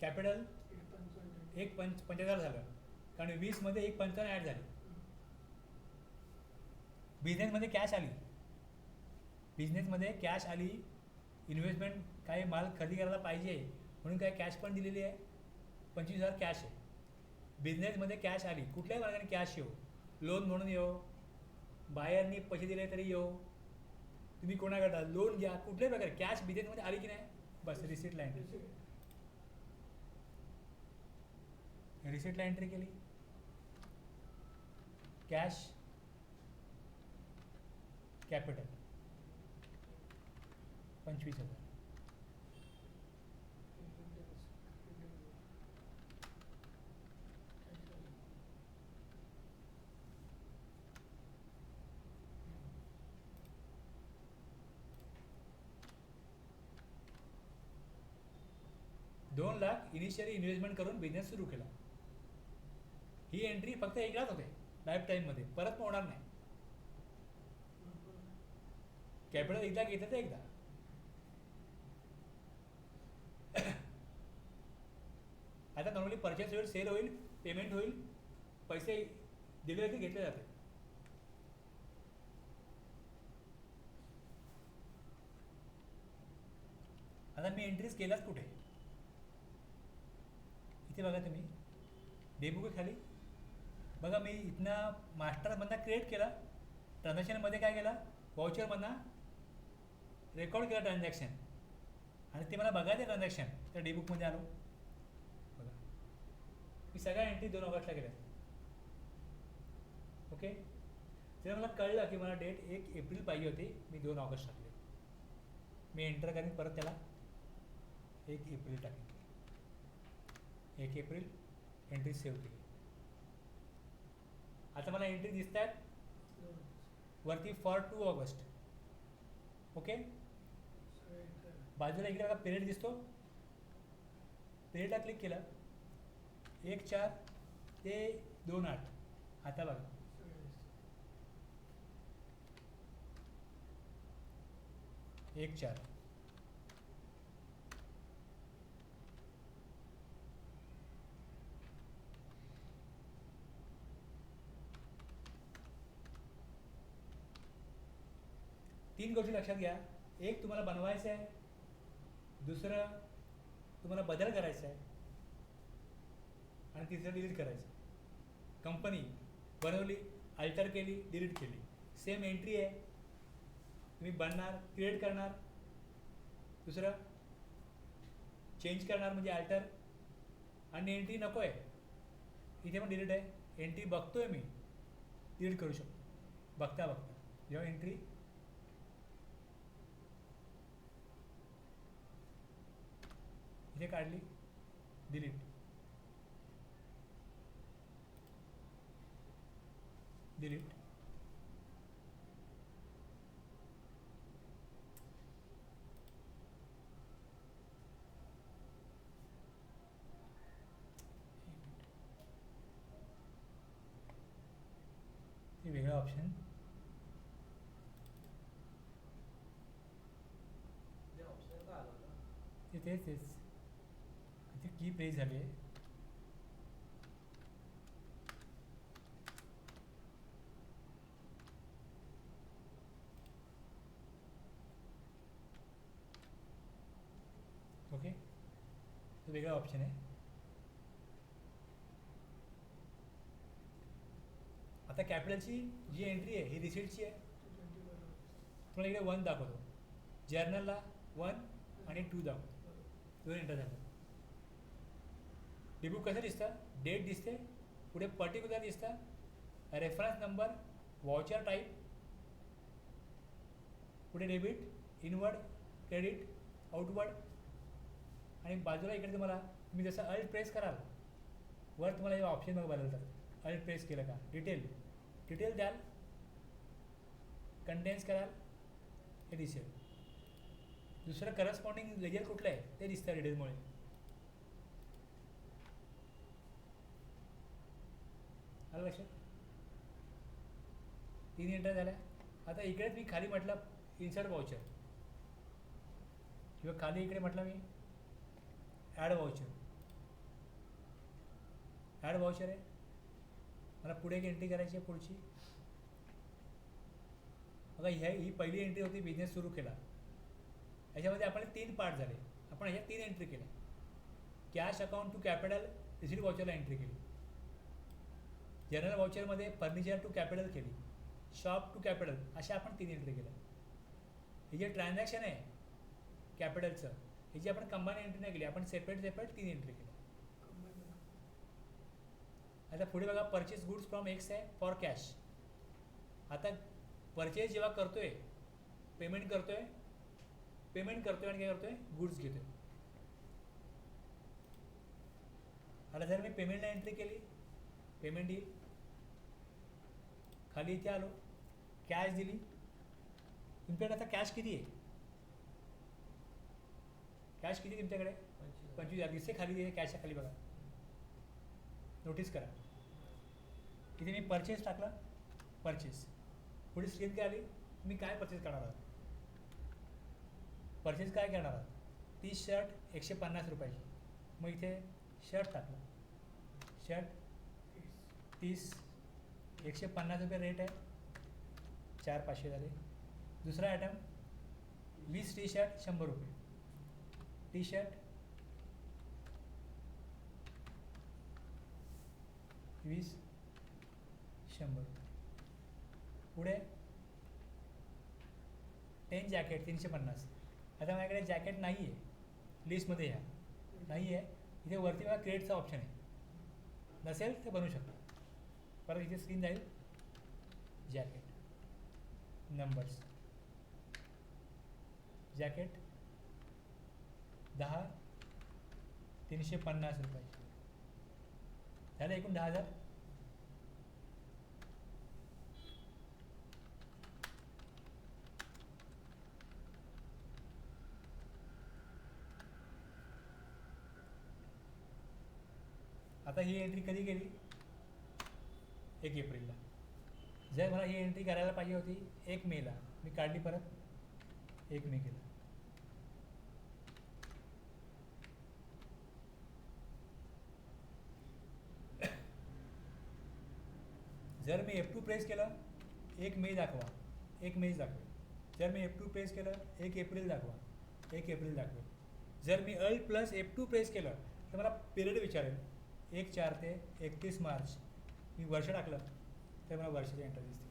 कॅपिटल 1,55,000 झालं, कारण 20मध्ये 1,55,000 ॲड झाली. बिझनेसमध्ये कॅश आली, बिझनेसमध्ये कॅश आली, इन्व्हेस्टमेंट काही माल खरेदी करायला पाहिजे म्हणून काय कॅश पण दिलेली आहे, 25,000 कॅश आहे. बिझनेसमध्ये कॅश आली, कुठल्याही मार्गाने कॅश येऊ, लोन म्हणून येऊ, बायरनी पैसे दिले तरी येऊ, तुम्ही कोणाकडे लोन घ्या, कुठल्याही प्रकारे कॅश बिझनेसमध्ये आली की नाही, बस रिसिप्टला एंट्री, रिसिप्टला एंट्री केली, cash capital 25,000. $2 lakh initially investment करून बिझनेस सुरू केला. ही एंट्री फक्त एकदाच होते लाईफ टाईममध्ये, परत होणार नाही. कॅपिटल एकदा घेतलं तर एकदा. आता नॉर्मली परचेस होईल, सेल होईल, पेमेंट होईल, पैसे दिले की घेतले जाते. आता मी एंट्रीज केल्याच कुठे, इथे बघा तुम्ही डेबुक खाली बघा, मी इथनं मास्टरमधनं क्रिएट केला, ट्रान्झॅक्शनमध्ये काय केला, वाउचरमधनं रेकॉर्ड केला ट्रान्झॅक्शन, आणि ते मला बघायचं ट्रान्झॅक्शन, त्या डेबुकमध्ये आलो. बघा मी सगळ्या एंट्री 2 ऑगस्टला केल्या. ओके, तेव्हा मला कळलं की मला डेट 1 एप्रिल पाहिजे होती, मी 2 ऑगस्ट टाकले. मी एंटर करीन, परत त्याला 1 एप्रिल टाकेन. 1 एप्रिल एंट्री सेव्ह केली. आता मला एंट्री दिसत आहेत वरती फॉर 2 ऑगस्ट. ओके, बाजूला इकडे बघा पिरियड दिसतो, पिरियडला क्लिक केलं, 1/4 ते 2/8. आता बघा एक 4 3 गोष्टी लक्षात घ्या. एक, तुम्हाला बनवायचं आहे, दुसरं तुम्हाला बदल करायचा आहे, आणि तिसरं डिलीट करायचं. कंपनी बनवली, अल्टर केली, डिलीट केली, सेम एंट्री आहे. तुम्ही बनणार, क्रिएट करणार, दुसरं चेंज करणार म्हणजे अल्टर, आणि एंट्री नको आहे, इथे पण डिलीट आहे. एंट्री बघतोय मी, डिलीट करू शकतो बघता बघता. जेव्हा एंट्री इथे काढली, डिलीट, डिलीट, हे वेगळा ऑप्शन. ऑप्शन का आला होता? तेच इथे की प्रेस झाली आहे. ओके, तो वेगळा ऑप्शन आहे. आता कॅपिटलची जी एंट्री आहे ही रिसीटची आहे. तुम्हाला इकडे 1 दाखवतो, जर्नलला 1 आणि 2 दाखवतो, 2 एंटर झालं. डिबुक कसं दिसतं, डेट दिसते, पुढे पर्टिक्युलर दिसतं, रेफरन्स नंबर, वाउचर टाईप, पुढे डेबिट, इनवर्ड, क्रेडिट, आउटवर्ड, आणि बाजूला इकडे तुम्ही जसं अल्ट प्रेस कराल वर तुम्हाला हे ऑप्शन बघायला मिळतात. अल्ट प्रेस केलं का डिटेल द्याल, कंटेन्स कराल, हे दिसेल. दुसरं करस्पॉन्डिंग लेजर कुठलं आहे ते दिसतं डिटेलमुळे. आलं लक्षात? 3 एंटर झाल्या. आता इकडेच मी खाली म्हटलं इन्सर्ट वाउचर, किंवा खाली इकडे म्हटलं मी ॲड वाउचर. ॲड वाउचर आहे, मला पुढे एक एंट्री करायची आहे. पुढची बघा, ही पहिली एंट्री होती, बिझनेस सुरू केला. याच्यामध्ये आपण 3 पार्ट झाले. आपण ह्या 3 एंट्री केल्या. Cash account to capital receipt वाउचरला एंट्री केली, जनरल वाउचरमध्ये फर्निचर टू कॅपिटल केली, शॉप टू कॅपिटल, अशा आपण 3 एंट्री केल्या. हे जे ट्रान्झॅक्शन आहे कॅपिटलचं, ह्याची आपण कंबाईन एंट्री नाही केली, आपण सेपरेट 3 एंट्री केल्या. आता पुढे बघा परचेस गुड्स फ्रॉम एक्स आहे फॉर कॅश. आता परचेस जेव्हा करतोय पेमेंट करतोय आणि काय करतोय गुड्स घेतोय. आता जर मी पेमेंटला एंट्री केली पेमेंट येईल, खाली इथे आलो कॅश दिली. तुमच्याकडे आता कॅश किती आहे? कॅश किती तुमच्याकडे? 25,000 दिसते खाली दिले कॅशच्या खाली बघा, नोटीस करा. इथे मी परचेस टाकला, परचेस. पुढे स्क्रीन काय आली, मी काय परचेस करणार आहात? परचेस काय करणार आहात? 30 शर्ट 150 रुपयाची. मग इथे शर्ट टाकला, शर्ट 30 150 रुपये रेट आहे, 4,500 झाले. दुसरा आयटम 20 टी शर्ट 100 रुपये. टी शर्ट 20 100 रुपये. पुढे 10 जॅकेट 350. आता माझ्याकडे जॅकेट नाही आहे, लिस्टमध्ये या नाही आहे. इथे वरती मला क्रिएटचा ऑप्शन आहे, नसेल तर बनवू शकता. परत इथे स्क्रीन जाईल, जॅकेट नंबर्स, जॅकेट 10 350 रुपये झाले, एकूण 10,000. आता ही एंट्री कधी केली? 1 एप्रिलला. जर मला ही एंट्री करायला पाहिजे होती 1 मेला, मी काढली परत 1 मे केलं. जर मी F2 प्रेस केलं 1 मे दाखवा, 1 मेच दाखवेल. जर मी F2 प्रेस केलं 1 एप्रिल दाखवा, 1 एप्रिल दाखवेल. जर मी Alt प्लस F2 प्रेस केलं तर मला पिरियड विचारेल, 1/4 ते 31 मार्च. मी वर्ष टाकलं तर मला वर्षाची एंट्री दिसते.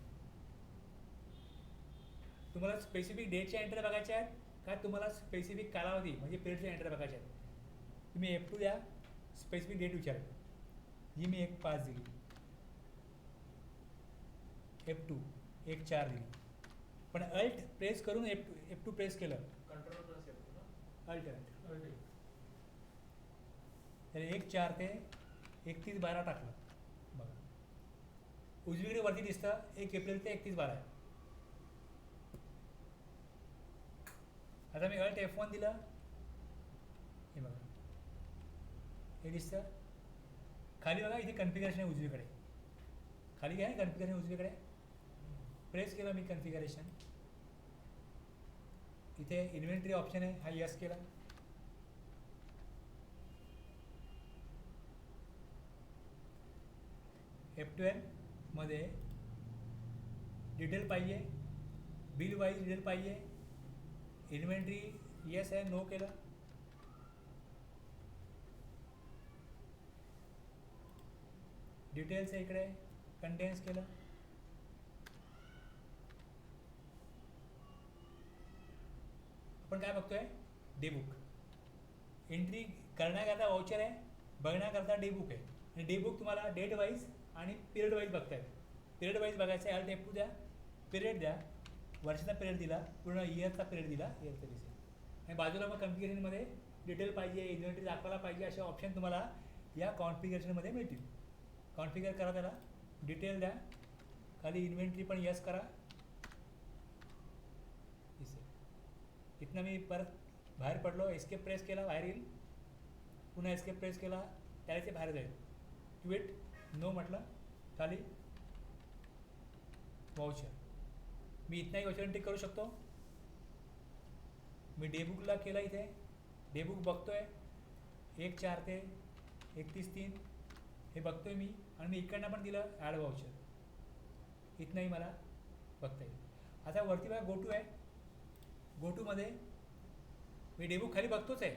तुम्हाला स्पेसिफिक डेटच्या एंट्री बघायच्या आहेत का तुम्हाला स्पेसिफिक कालावधी म्हणजे पिरियडच्या एंट्री बघायच्या आहेत? तुम्ही F2 द्या, स्पेसिफिक डेट विचारेल. जी मी 1/5 दिली, F2 1/4 दिली. पण अल्ट प्रेस करून F2 प्रेस केलं, कंट्रोल प्लस F2 ना? अल्ट तर 1/4 ते 31/12 टाकलं. बघा उजवीकडे वरती दिसतं 1 एप्रिल ते 31/12 आहे. आता मी अल्ट F1 दिलं, हे बघा हे दिसतं. खाली बघा इथे कन्फिगरेशन आहे उजवीकडे, खाली काय कन्फिगरेशन उजवीकडे. प्रेस केलं मी कन्फिगरेशन, इथे इन्व्हेंटरी ऑप्शन आहे, हा यस केला. F12 मध्ये डिटेल पाहिजे, बिल वाईज डिटेल पाहिजे. इन्व्हेंटरी येस आहे, नो केलं. डिटेल्स आहे इकडे, कंटेन्स केलं. आपण काय बघतोय? Day book. एंट्री करण्याकरता वाउचर आहे, बघण्याकरता डे बुक आहे. आणि डे बुक तुम्हाला डेट वाईज आणि पिरियड वाईज बघताय. पिरियड वाईज बघायचं आहे, Alt F2 द्या, पिरियड द्या, वर्षाचा पिरियड दिला, पूर्ण इयरचा पिरियड दिला, इयरचा दिसेल. आणि बाजूला मग कन्फिगरेशनमध्ये डिटेल पाहिजे, इन्व्हेंटरी दाखवायला पाहिजे, असे ऑप्शन तुम्हाला या कॉन्फिगरेशनमध्ये मिळतील. कॉन्फिगर करा त्याला, डिटेल द्या, खाली इन्व्हेंटरी पण यस करा, दिसेल. इथनं मी परत बाहेर पडलो, एस्केप प्रेस केला, बाहेर येईल. पुन्हा एस्केप प्रेस केला, त्याला ते बाहेर जाईल. क्विट नो म्हटलं, खाली वाउचर. मी इथनाही वाउचर एंट्री करू शकतो. मी डेबुकला केलं, इथे डेबुक बघतोय 1/4 ते 31/3 हे बघतोय मी. आणि मी इकडनं पण दिलं ॲड वाउचर, इथनंही मला बघता येईल. आता वरती बघा गो टू आहे, गो टूमध्ये मी डेबुक खाली बघतोच आहे,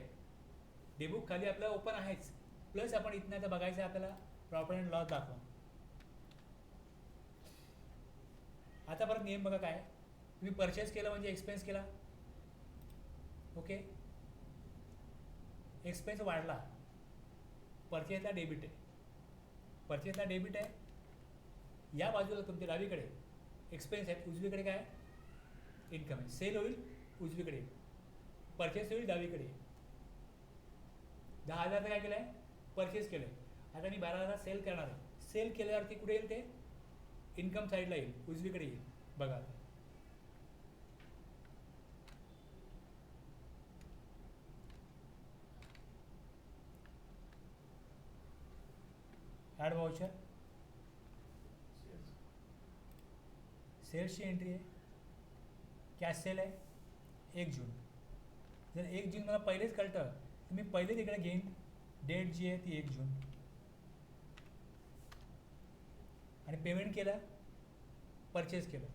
डेबुक खाली आपलं ओपन आहेच. प्लस आपण इथनं आता बघायचं आहे आपल्याला प्रॉफिट अँड लॉस दाखवा. आता परत नियम बघा काय, तुम्ही परचेस केलं म्हणजे एक्सपेन्स केला, ओके. एक्सपेन्स वाढला, परचेसला डेबिट आहे, परचेसला डेबिट आहे, या बाजूला तुमच्या डावीकडे एक्सपेन्स आहेत, उजवीकडे काय इन्कम आहे. सेल होईल उजवीकडे, परचेस होईल डावीकडे. 10,000 काय केलं आहे, परचेस केलं आहे. आता मी 12,000 सेल करणार आहे. सेल केल्यावरती कुठे येईल ते, इन्कम साईडला येईल, उजवीकडे येईल. बघा आता ॲड वाउचर, सेल्सची एंट्री आहे, कॅश सेल आहे 1 जून. जर 1 जून मला पहिलेच कळतं तर मी पहिले तिकडे घेईन. डेट जी आहे ती 1 जून, आणि पेमेंट केलं, परचेस केलं.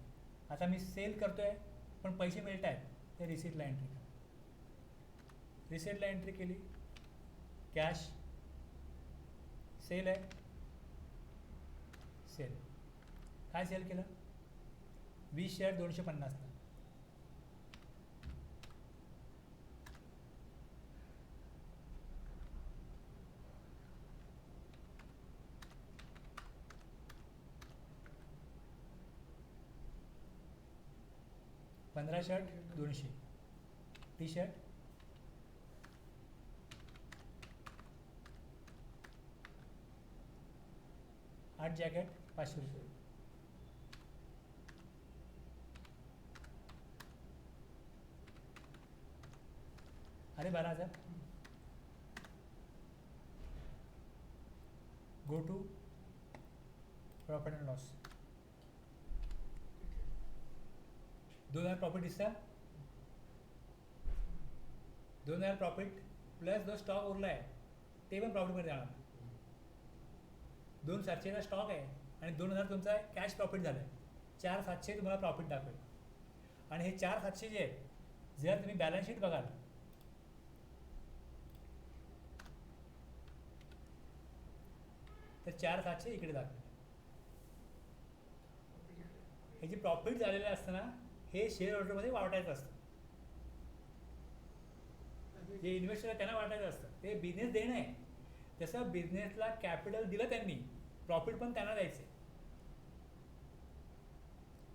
आता मी सेल करतो आहे पण पैसे मिळत आहेत, ते रिसिप्टला एंट्री करा. रिसिप्टला एंट्री केली, कॅश सेल आहे, सेल काय सेल केलं, 20 शेअर 250ला. पंधरा शर्ट 200, टी शर्ट 8 जॅकेट 500 रुपये. अरे 12,000. Go to profit and loss. 2,000 profit दिसतं, 2,000 प्रॉफिट प्लस जो स्टॉक उरला आहे ते पण प्रॉफिटमध्ये जाणार. 2,700चा स्टॉक आहे आणि 2,000 तुमचा कॅश प्रॉफिट झालं आहे. 4,700 तुम्हाला प्रॉफिट दाखवेल. आणि हे 4,700 जे आहेत, जर तुम्ही बॅलन्स शीट बघाल तर 4,700 इकडे दाखवेल. हे जे प्रॉफिट झालेलं असतं ना, हे शेअर होल्डरमध्ये वाटायचं असतं. जे इन्व्हेस्टर आहे त्यांना वाटायचं असतं. ते बिझनेस देणं आहे. तसं बिझनेसला कॅपिटल दिलं त्यांनी, प्रॉफिट पण त्यांना द्यायचं आहे.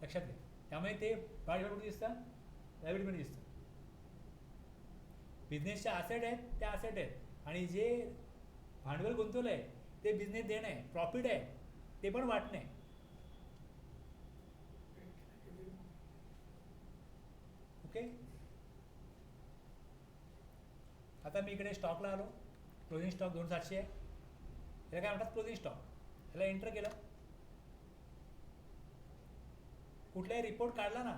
लक्षात घ्या. त्यामुळे ते भांडवल कुठे दिसतं, लायबिलिटीमध्ये दिसतं. बिझनेसच्या असेट आहेत त्या असेट आहेत, आणि जे भांडवल गुंतवलं आहे ते बिझनेस देणं आहे, प्रॉफिट आहे ते पण वाटणं आहे. ओके. आता मी इकडे स्टॉकला आलो. क्लोजिंग स्टॉक 2,700 आहे. याला काय म्हणतात, क्लोजिंग स्टॉक. याला एंटर केलं. कुठलाही रिपोर्ट काढला ना,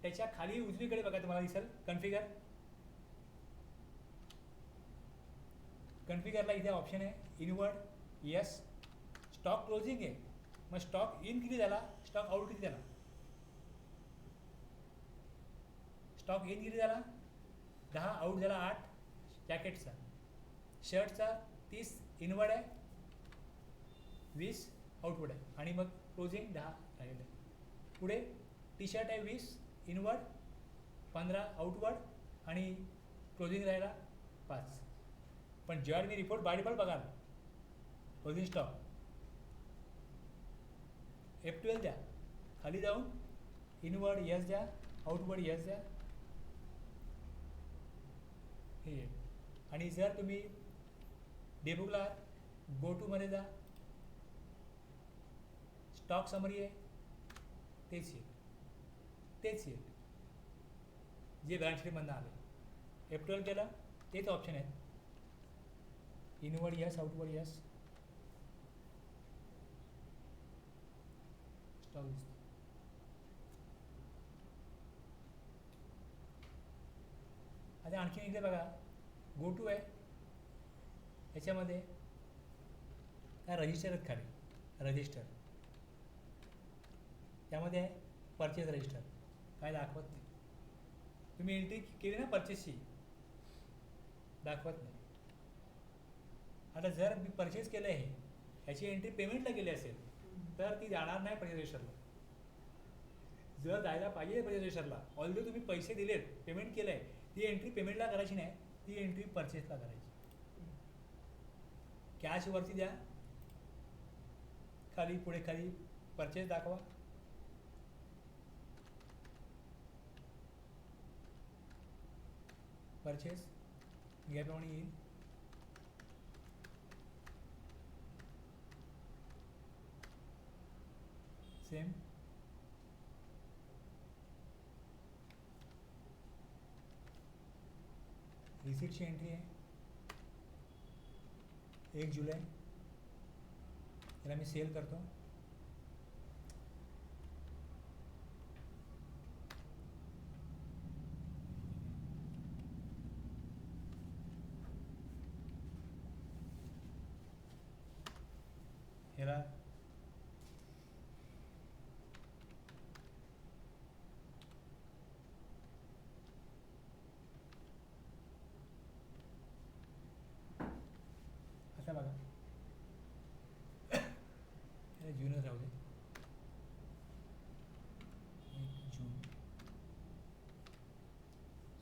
त्याच्या खाली उजवीकडे बघा तुम्हाला दिसेल कन्फिगर. कन्फिगरला इथे ऑप्शन आहे इनवर्ड, येस. स्टॉक क्लोजिंग आहे, मग स्टॉक इन किती झाला, स्टॉक आउट किती झाला. स्टॉक इन किती झाला 10, आउट झाला 8 जॅकेटचा. शर्टचा 30 इनवर्ड आहे, 20 आउटवर्ड आहे, आणि मग क्लोजिंग 10 राहिलेलं आहे. पुढे टी शर्ट आहे 20 इनवर्ड, 15 आउटवर्ड, आणि क्लोजिंग राहिला 5. पण जेव्हा मी रिपोर्ट बाय डिफॉल्ट बघाल, क्लोजिंग स्टॉक F12 द्या, खाली जाऊन इनवर्ड यस द्या, आउटवर्ड यस द्या, हे. आणि जर तुम्ही डेबुकला गो टूमध्ये जा, स्टॉक समरी आहे तेच येईल, तेच येईल जे बॅलन्स शीटमधनं आले. F12 केलं तेच ऑप्शन आहेत, inward yes, outward yes, stock दिसतो. आता आणखी इकडे बघा, गो टू आहे, याच्यामध्ये काय रजिस्टर आहेत खाली, रजिस्टर. त्यामध्ये आहे परचेस रजिस्टर, काय दाखवत नाही. तुम्ही एंट्री केली ना परचेसची, दाखवत नाही. आता जर मी परचेस केलं आहे, याची एंट्री पेमेंटला केली असेल तर ती जाणार नाही परचेस रजिस्टरला. जर जायला पाहिजे परचेस रजिस्टरला, ऑलरेडी तुम्ही पैसे दिलेत, पेमेंट केलं आहे, ती एंट्री पेमेंटला करायची नाही, ती एंट्री परचेसला करायची. कॅशवरती द्या, खाली पुढे खाली परचेस दाखवा. परचेस याप्रमाणे येईल. सेम रिसीटची एंट्री आहे 1 जुलै. याला मी सेल करतो. ह्याला आता बघा याला जूनच राहू दे. 1 June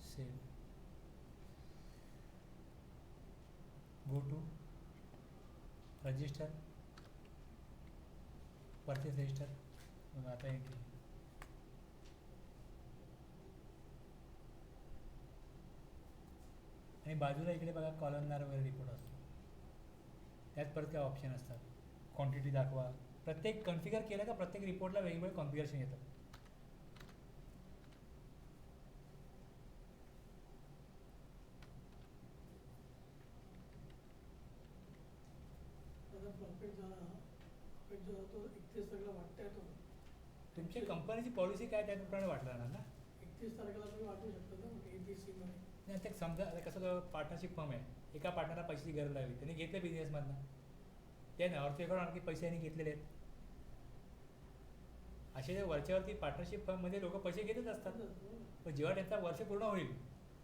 sale. Go to register purchase register. मग आता एंट्री आणि बाजूला इकडे बघा कॉलमनार वगैरे रिपोर्ट असतो. त्यात परत काय ऑप्शन असतात. क्वांटिटी दाखवा. प्रत्येक कॉन्फिगर केलं का प्रत्येक रिपोर्टला वेगवेगळे कॉन्फिगरेशन येतं. परफेक्ट झाला तो 31 तारखेला वाटतंय तो. तुमच्या कंपनीची पॉलिसी काय त्याप्रमाणे वाटलं ना. 31 तारखेला तुम्ही वाटू शकता ना ABC मध्ये. नाही ते समजा आता कसं पार्टनरशिप फर्म आहे. एका पार्टनरला पैशाची गरज लागली त्याने घेतलं बिझनेसमधनं. ते ना अर्थेकडून आणखी पैसे यांनी घेतलेले आहेत. असे वरच्यावरती पार्टनरशिप फर्ममध्ये लोक पैसे घेतच असतात. पण जेव्हा त्यांचा वर्ष पूर्ण होईल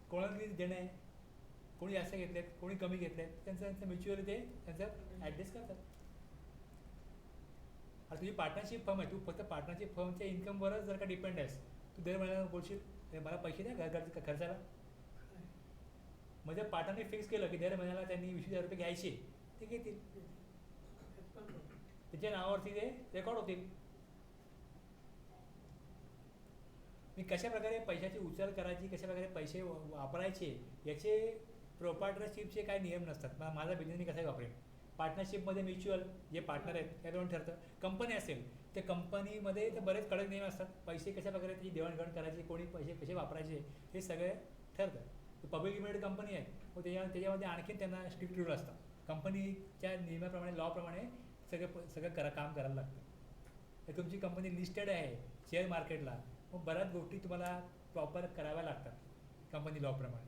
कोणाला किती देणं आहे, कोणी जास्त घेतलेत कोणी कमी घेतलेत त्यांचं म्युच्युअली ते त्यांचं ॲडजस्ट करतात. आता तुझी पार्टनरशिप फर्म आहे. तू फक्त पार्टनरशिप फर्मच्या इन्कमवरच जर का डिपेंड आहेस. तू दर महिन्याला बोलशील मला पैसे द्या खर्चाला. म्हणजे पार्टनरने फिक्स केलं की दर महिन्याला त्यांनी 20,000 रुपये घ्यायचे ते घेतील. त्याच्या नावावरती ते रेकॉर्ड होतील. मी कशा प्रकारे पैशाची उचल करायची कशा प्रकारे पैसे वापरायचे याचे प्रोपार्टनरशिपचे काही नियम नसतात. माझा बिझनेस मी कसा वापरेन. पार्टनरशिपमध्ये म्युच्युअल जे पार्टनर आहेत त्याप्रमाणे ठरतं. कंपनी असेल त्या कंपनीमध्ये तर बरेच कडक नियम असतात. पैसे कशा प्रकारे त्याची देवाणघेवाण करायची कोणी पैसे कसे वापरायचे हे सगळे ठरतं. पब्लिक लिमिटेड कंपनी आहे व त्याच्यामध्ये आणखीन त्यांना स्ट्रिक्ट रूल असतात. कंपनीच्या नियमाप्रमाणे लॉप्रमाणे सगळं काम करायला लागतं. तर तुमची कंपनी लिस्टेड आहे शेअर मार्केटला मग बऱ्याच गोष्टी तुम्हाला प्रॉपर कराव्या लागतात कंपनी लॉप्रमाणे.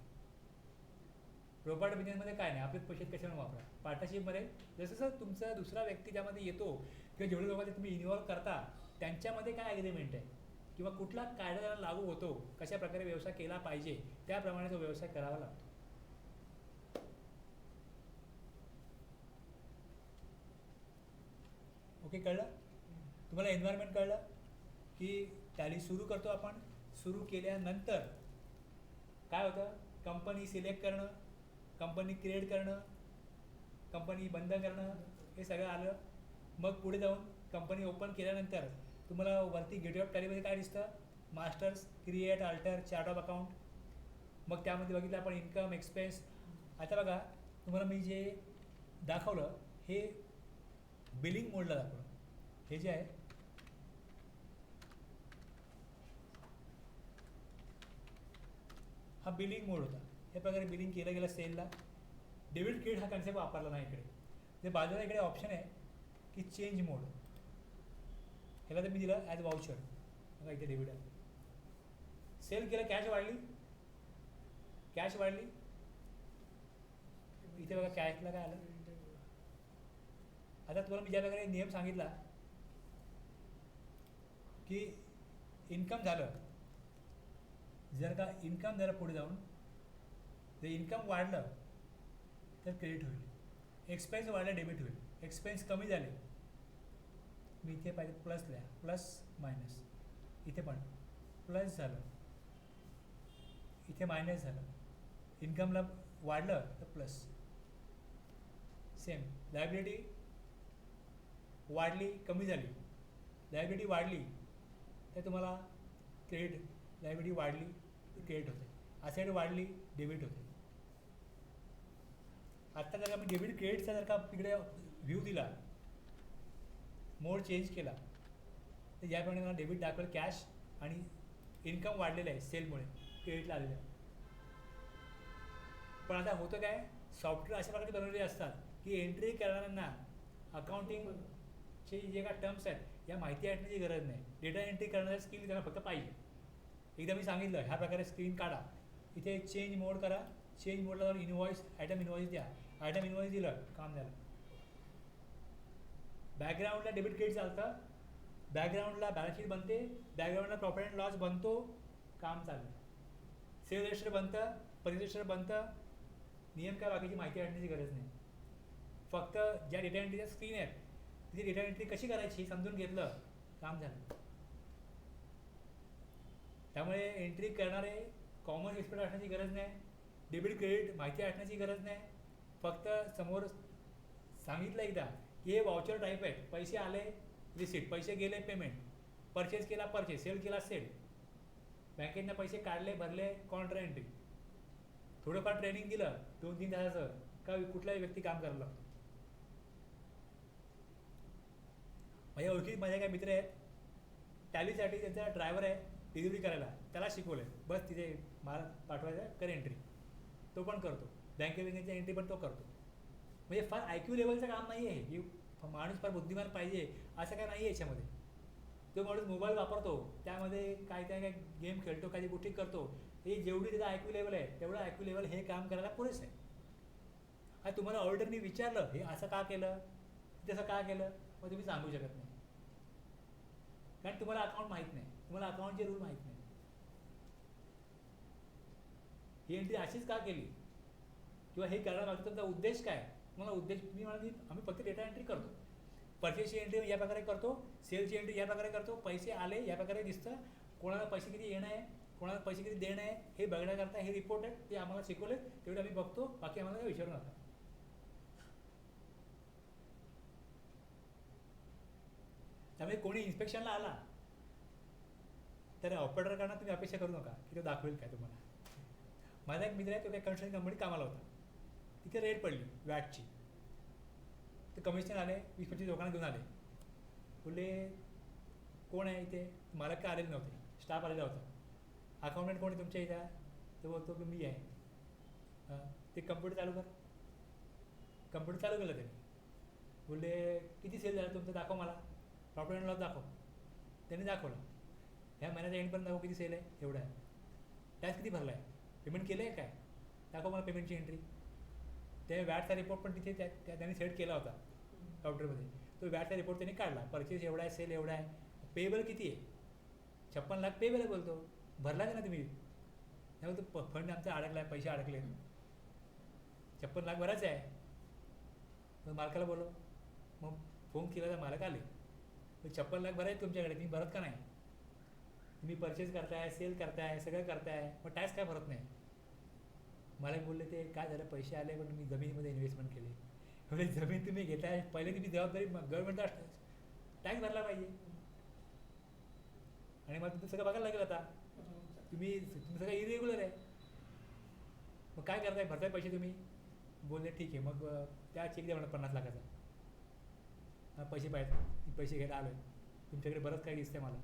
प्रोपर्टी बिझनेसमध्ये काय नाही आपले पैसे कशाने वापरा. पार्टनरशिपमध्ये जसं तुमचा दुसरा व्यक्ती ज्यामध्ये येतो किंवा जेवढे लोकांचे तुम्ही इन्व्हॉल्व करता त्यांच्यामध्ये काय ॲग्रीमेंट आहे किंवा कुठला कायदा त्याला लागू होतो कशा प्रकारे व्यवसाय केला पाहिजे त्याप्रमाणे तो व्यवसाय करावा लागतो. ओके कळलं तुम्हाला. एन्व्हायरमेंट कळलं की टॅली सुरू करतो आपण. सुरू केल्यानंतर काय होतं कंपनी सिलेक्ट करणं, कंपनी क्रिएट करणं, कंपनी बंद करणं हे सगळं आलं. मग पुढे जाऊन कंपनी ओपन केल्यानंतर तुम्हाला वरती गेटवे ऑफ टॅलीमध्ये काय दिसतं masters create alter chart of account. मग त्यामध्ये बघितलं आपण इन्कम एक्सपेन्स. आता बघा तुम्हाला मी जे दाखवलं हे बिलिंग मोडला दाखवलं. हे जे आहे हा बिलिंग मोड होता. हे प्रकारे बिलिंग केलं गेलं सेलला. डेबिट क्रेडिट हा कन्सेप्ट वापरला नाही इकडे. जे बाजूला इकडे ऑप्शन आहे की चेंज मोड. ह्याला तर मी दिलं ॲज वाउचर. बघा इथे डेबिट आहे. सेल केलं कॅश वाढली. कॅश वाढली इथे बघा कॅशला काय आलं. आता तुम्हाला मी ज्या प्रकारे नियम सांगितला की इन्कम झालं जर का इन्कम जरा पुढे जाऊन जर इन्कम वाढलं तर क्रेडिट होईल. एक्सपेन्स वाढले डेबिट होईल. एक्सपेन्स कमी झाले मी इथे पाहिजे प्लस लिहा प्लस मायनस. इथे पण प्लस झालं इथे मायनस झालं. इन्कमला वाढलं तर प्लस. सेम लायबिलिटी वाढली कमी झाली, लायबिलिटी वाढली तर तुम्हाला क्रेडिट, लायबिलिटी वाढली तर क्रेडिट होते, असेट वाढली डेबिट होते. आत्ता जर का मी डेबिट क्रेडिटचा जर का तिकडे व्ह्यू दिला, मोड चेंज केला, तर याप्रमाणे मला डेबिट दाखवेल कॅश आणि इन्कम वाढलेलं आहे सेलमुळे, क्रेडिटला आलेलं आहे. पण आता होतं काय, सॉफ्टवेअर अशा प्रकारे बनवलेले असतात की एंट्री करणाऱ्यांना अकाउंटिंगचे जे काय टर्म्स आहेत या माहिती असण्याची गरज नाही. डेटा एंट्री करण्याचं स्किल त्यांना फक्त पाहिजे. एकदा मी सांगितलं ह्या प्रकारे स्क्रीन काढा, इथे चेंज मोड करा, चेंज मोडला जाऊन इनवॉइस आयटम इनवॉइस द्या, आयटम इनवॉइस दिलं काम झालं. बॅकग्राऊंडला डेबिट क्रेडिट चालतं, बॅकग्राऊंडला बॅलन्स शीट बनते, बॅकग्राऊंडला प्रॉफिट अँड लॉस बनतो, काम चाललं. सेल रजिस्टर बनतं, पर्चेस रजिस्टर बनतं. नियम काय बाकीची माहिती आणण्याची गरज नाही. फक्त ज्या डेटा एंट्रीच्या स्क्रीन आहेत तिथे डेटा एंट्री कशी करायची समजून घेतलं, काम झालं. त्यामुळे एंट्री करणारे कॉमन एक्सपर्ट असण्याची गरज नाही, डेबिट क्रेडिट माहिती असण्याची गरज नाही. फक्त समोर सांगितलं एकदा की हे वाउचर टाईप आहेत, पैसे आले रिसिट, पैसे गेले पेमेंट, परचेस केला परचेस, सेल केला सेल, बँकेतनं पैसे काढले भरले कॉन्ट्रा एंट्री. थोडंफार ट्रेनिंग दिलं 2-3 तासाचं का कुठलाही व्यक्ती काम करायला लागतो. माझ्या ओळखीत माझ्या काही मित्र आहेत, टॅलीसाठी त्यांचा ड्रायव्हर आहे डिलिव्हरी करायला, त्याला शिकवलं आहे. बस तिथे माल पाठवायचा कर एंट्री, तो पण करतो. बँकेची एंट्री पण तो करतो. म्हणजे फार IQ लेवलचं काम नाही आहे हे, माणूस फार बुद्धिमान पाहिजे असं काय नाही आहे याच्यामध्ये. तो माणूस मोबाईल वापरतो, त्यामध्ये काय काय गेम खेळतो, काही गोष्टी करतो, हे जेवढी त्याचा IQ लेवल आहे तेवढं IQ लेवल हे काम करायला पुरेसं आहे. आणि तुम्हाला ऑर्डरनी विचारलं हे असं का केलं, तसं का केलं, मग तुम्ही सांगू शकत नाही, कारण तुम्हाला अकाउंट माहीत नाही, तुम्हाला अकाउंटचे रूल माहीत नाही. ही एंट्री अशीच का केली किंवा हे करण्यामागचा तुमचा उद्देश काय. तुम्हाला उद्देश मी म्हणाली आम्ही फक्त डेटा एंट्री करतो, परचेसची एंट्री या प्रकारे करतो, सेलची एंट्री या प्रकारे करतो, पैसे आले या प्रकारे दिसतं, कोणाला पैसे किती येणं आहे, कोणाला पैसे किती देणं आहे हे बघण्याकरता हे रिपोर्ट आहेत, ते आम्हाला शिकवले तेवढे आम्ही बघतो, बाकी आम्हाला काही विचारू नका. त्यामुळे कोणी इन्स्पेक्शनला आला तर ऑपरेटरकडनं तुम्ही अपेक्षा करू नका की तो दाखवेल काय तुम्हाला. माझा एक मित्र आहे, तो काही कन्स्ट्रक्शन कंपनीत कामाला होता, तिथे रेड पडली वॅटची. तर कमिशनर आले, 20-25 लोकांना घेऊन आले, बोलले कोण आहे इथे, मालक काय आलेले नव्हते, स्टाफ आलेला होता. अकाउंटंट कोण आहे तुमच्या इथं, तो बोलतो की मी आहे. ते कम्प्युटर चालू कर, कम्प्युटर चालू केलं त्याने. बोलले किती सेल झालं तुमचं, दाखव मला, प्रॉफिट अँड लॉस दाखव. त्यांनी दाखवलं, ह्या महिन्याच्या एंडपर्यंत दाखव किती सेल आहे, एवढं आहे, टॅक्स किती भरला आहे, पेमेंट केलं आहे काय, दाखव मला पेमेंटची एंट्री. ते वॅटचा रिपोर्ट पण तिथे त्यांनी सेट केला होता काउंटरमध्ये. तो वॅटचा रिपोर्ट त्यांनी काढला, परचेस एवढा आहे, सेल एवढा आहे, पेबल किती आहे, 56 लाख पेबल आहे बोलतो, भरला का ना तुम्ही. नाही बोलतो फंड आमचा अडकला आहे, पैसे अडकले, 56 लाख भरायचं आहे. मग मालकाला बोलव, मग फोन केला तर मालक आले, 56 लाख भरायचे तुमच्याकडे, तुम्ही भरत का नाही, तुम्ही परचेस करताय, सेल करताय, सगळं करताय, मग टॅक्स काय भरत नाही. मला बोलले ते काय झालं, पैसे आले पण तुम्ही जमिनीमध्ये इन्व्हेस्टमेंट केली. म्हणजे जमीन तुम्ही घेताय, पहिले तुम्ही जबाबदारी गव्हर्नमेंटला टॅक्स भरला पाहिजे. आणि मग तुमचं सगळं बघायला लागेल आता, तुम्ही सगळं इरेग्युलर आहे, मग काय करताय, भरताय पैसे तुम्ही. बोलले ठीक आहे, मग त्या चेक द्या म्हणा 50 लाखाचा, पैसे पाहिजे, पैसे घ्यायला आलो आहे, तुमच्याकडे बरंच काय दिसतंय मला.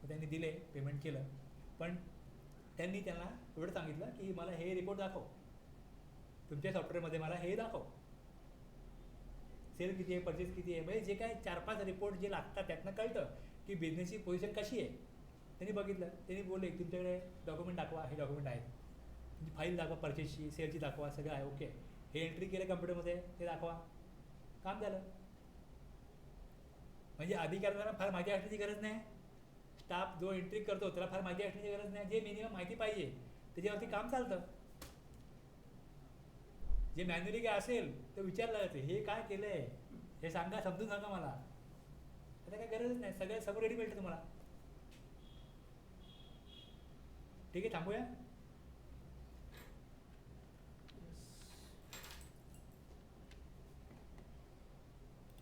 मग त्यांनी दिले, पेमेंट केलं. पण त्यांनी त्यांना एवढं सांगितलं की मला हे रिपोर्ट दाखव, तुमच्या सॉफ्टवेअरमध्ये मला हे दाखव, सेल किती आहे, परचेस किती आहे, म्हणजे जे काय 4-5 रिपोर्ट जे लागतात त्यातनं कळतं की बिझनेसची पोझिशन कशी आहे. त्यांनी बघितलं, त्यांनी बोलले तुमच्याकडे डॉक्युमेंट दाखवा, हे डॉक्युमेंट आहेत, तुमची फाईल दाखवा, परचेसची सेलची दाखवा, सगळं आहे ओके, हे एंट्री केलं कम्प्युटरमध्ये ते दाखवा, काम झालं. म्हणजे अधिकाऱ्यांना फार माहिती असण्याची गरज नाही, स्टाफ जो एंट्री करतो त्याला फार माहिती असण्याची गरज नाही. जे मिनिमम माहिती पाहिजे त्याच्यावरती काम चालतं. जे मॅन्युअली काय असेल तर विचारलं जाते, हे काय केलं आहे, हे सांगा, समजून सांगा मला. आता काय गरजच नाही, सगळं रेडी मिळतं तुम्हाला. ठीक आहे, थांबूया.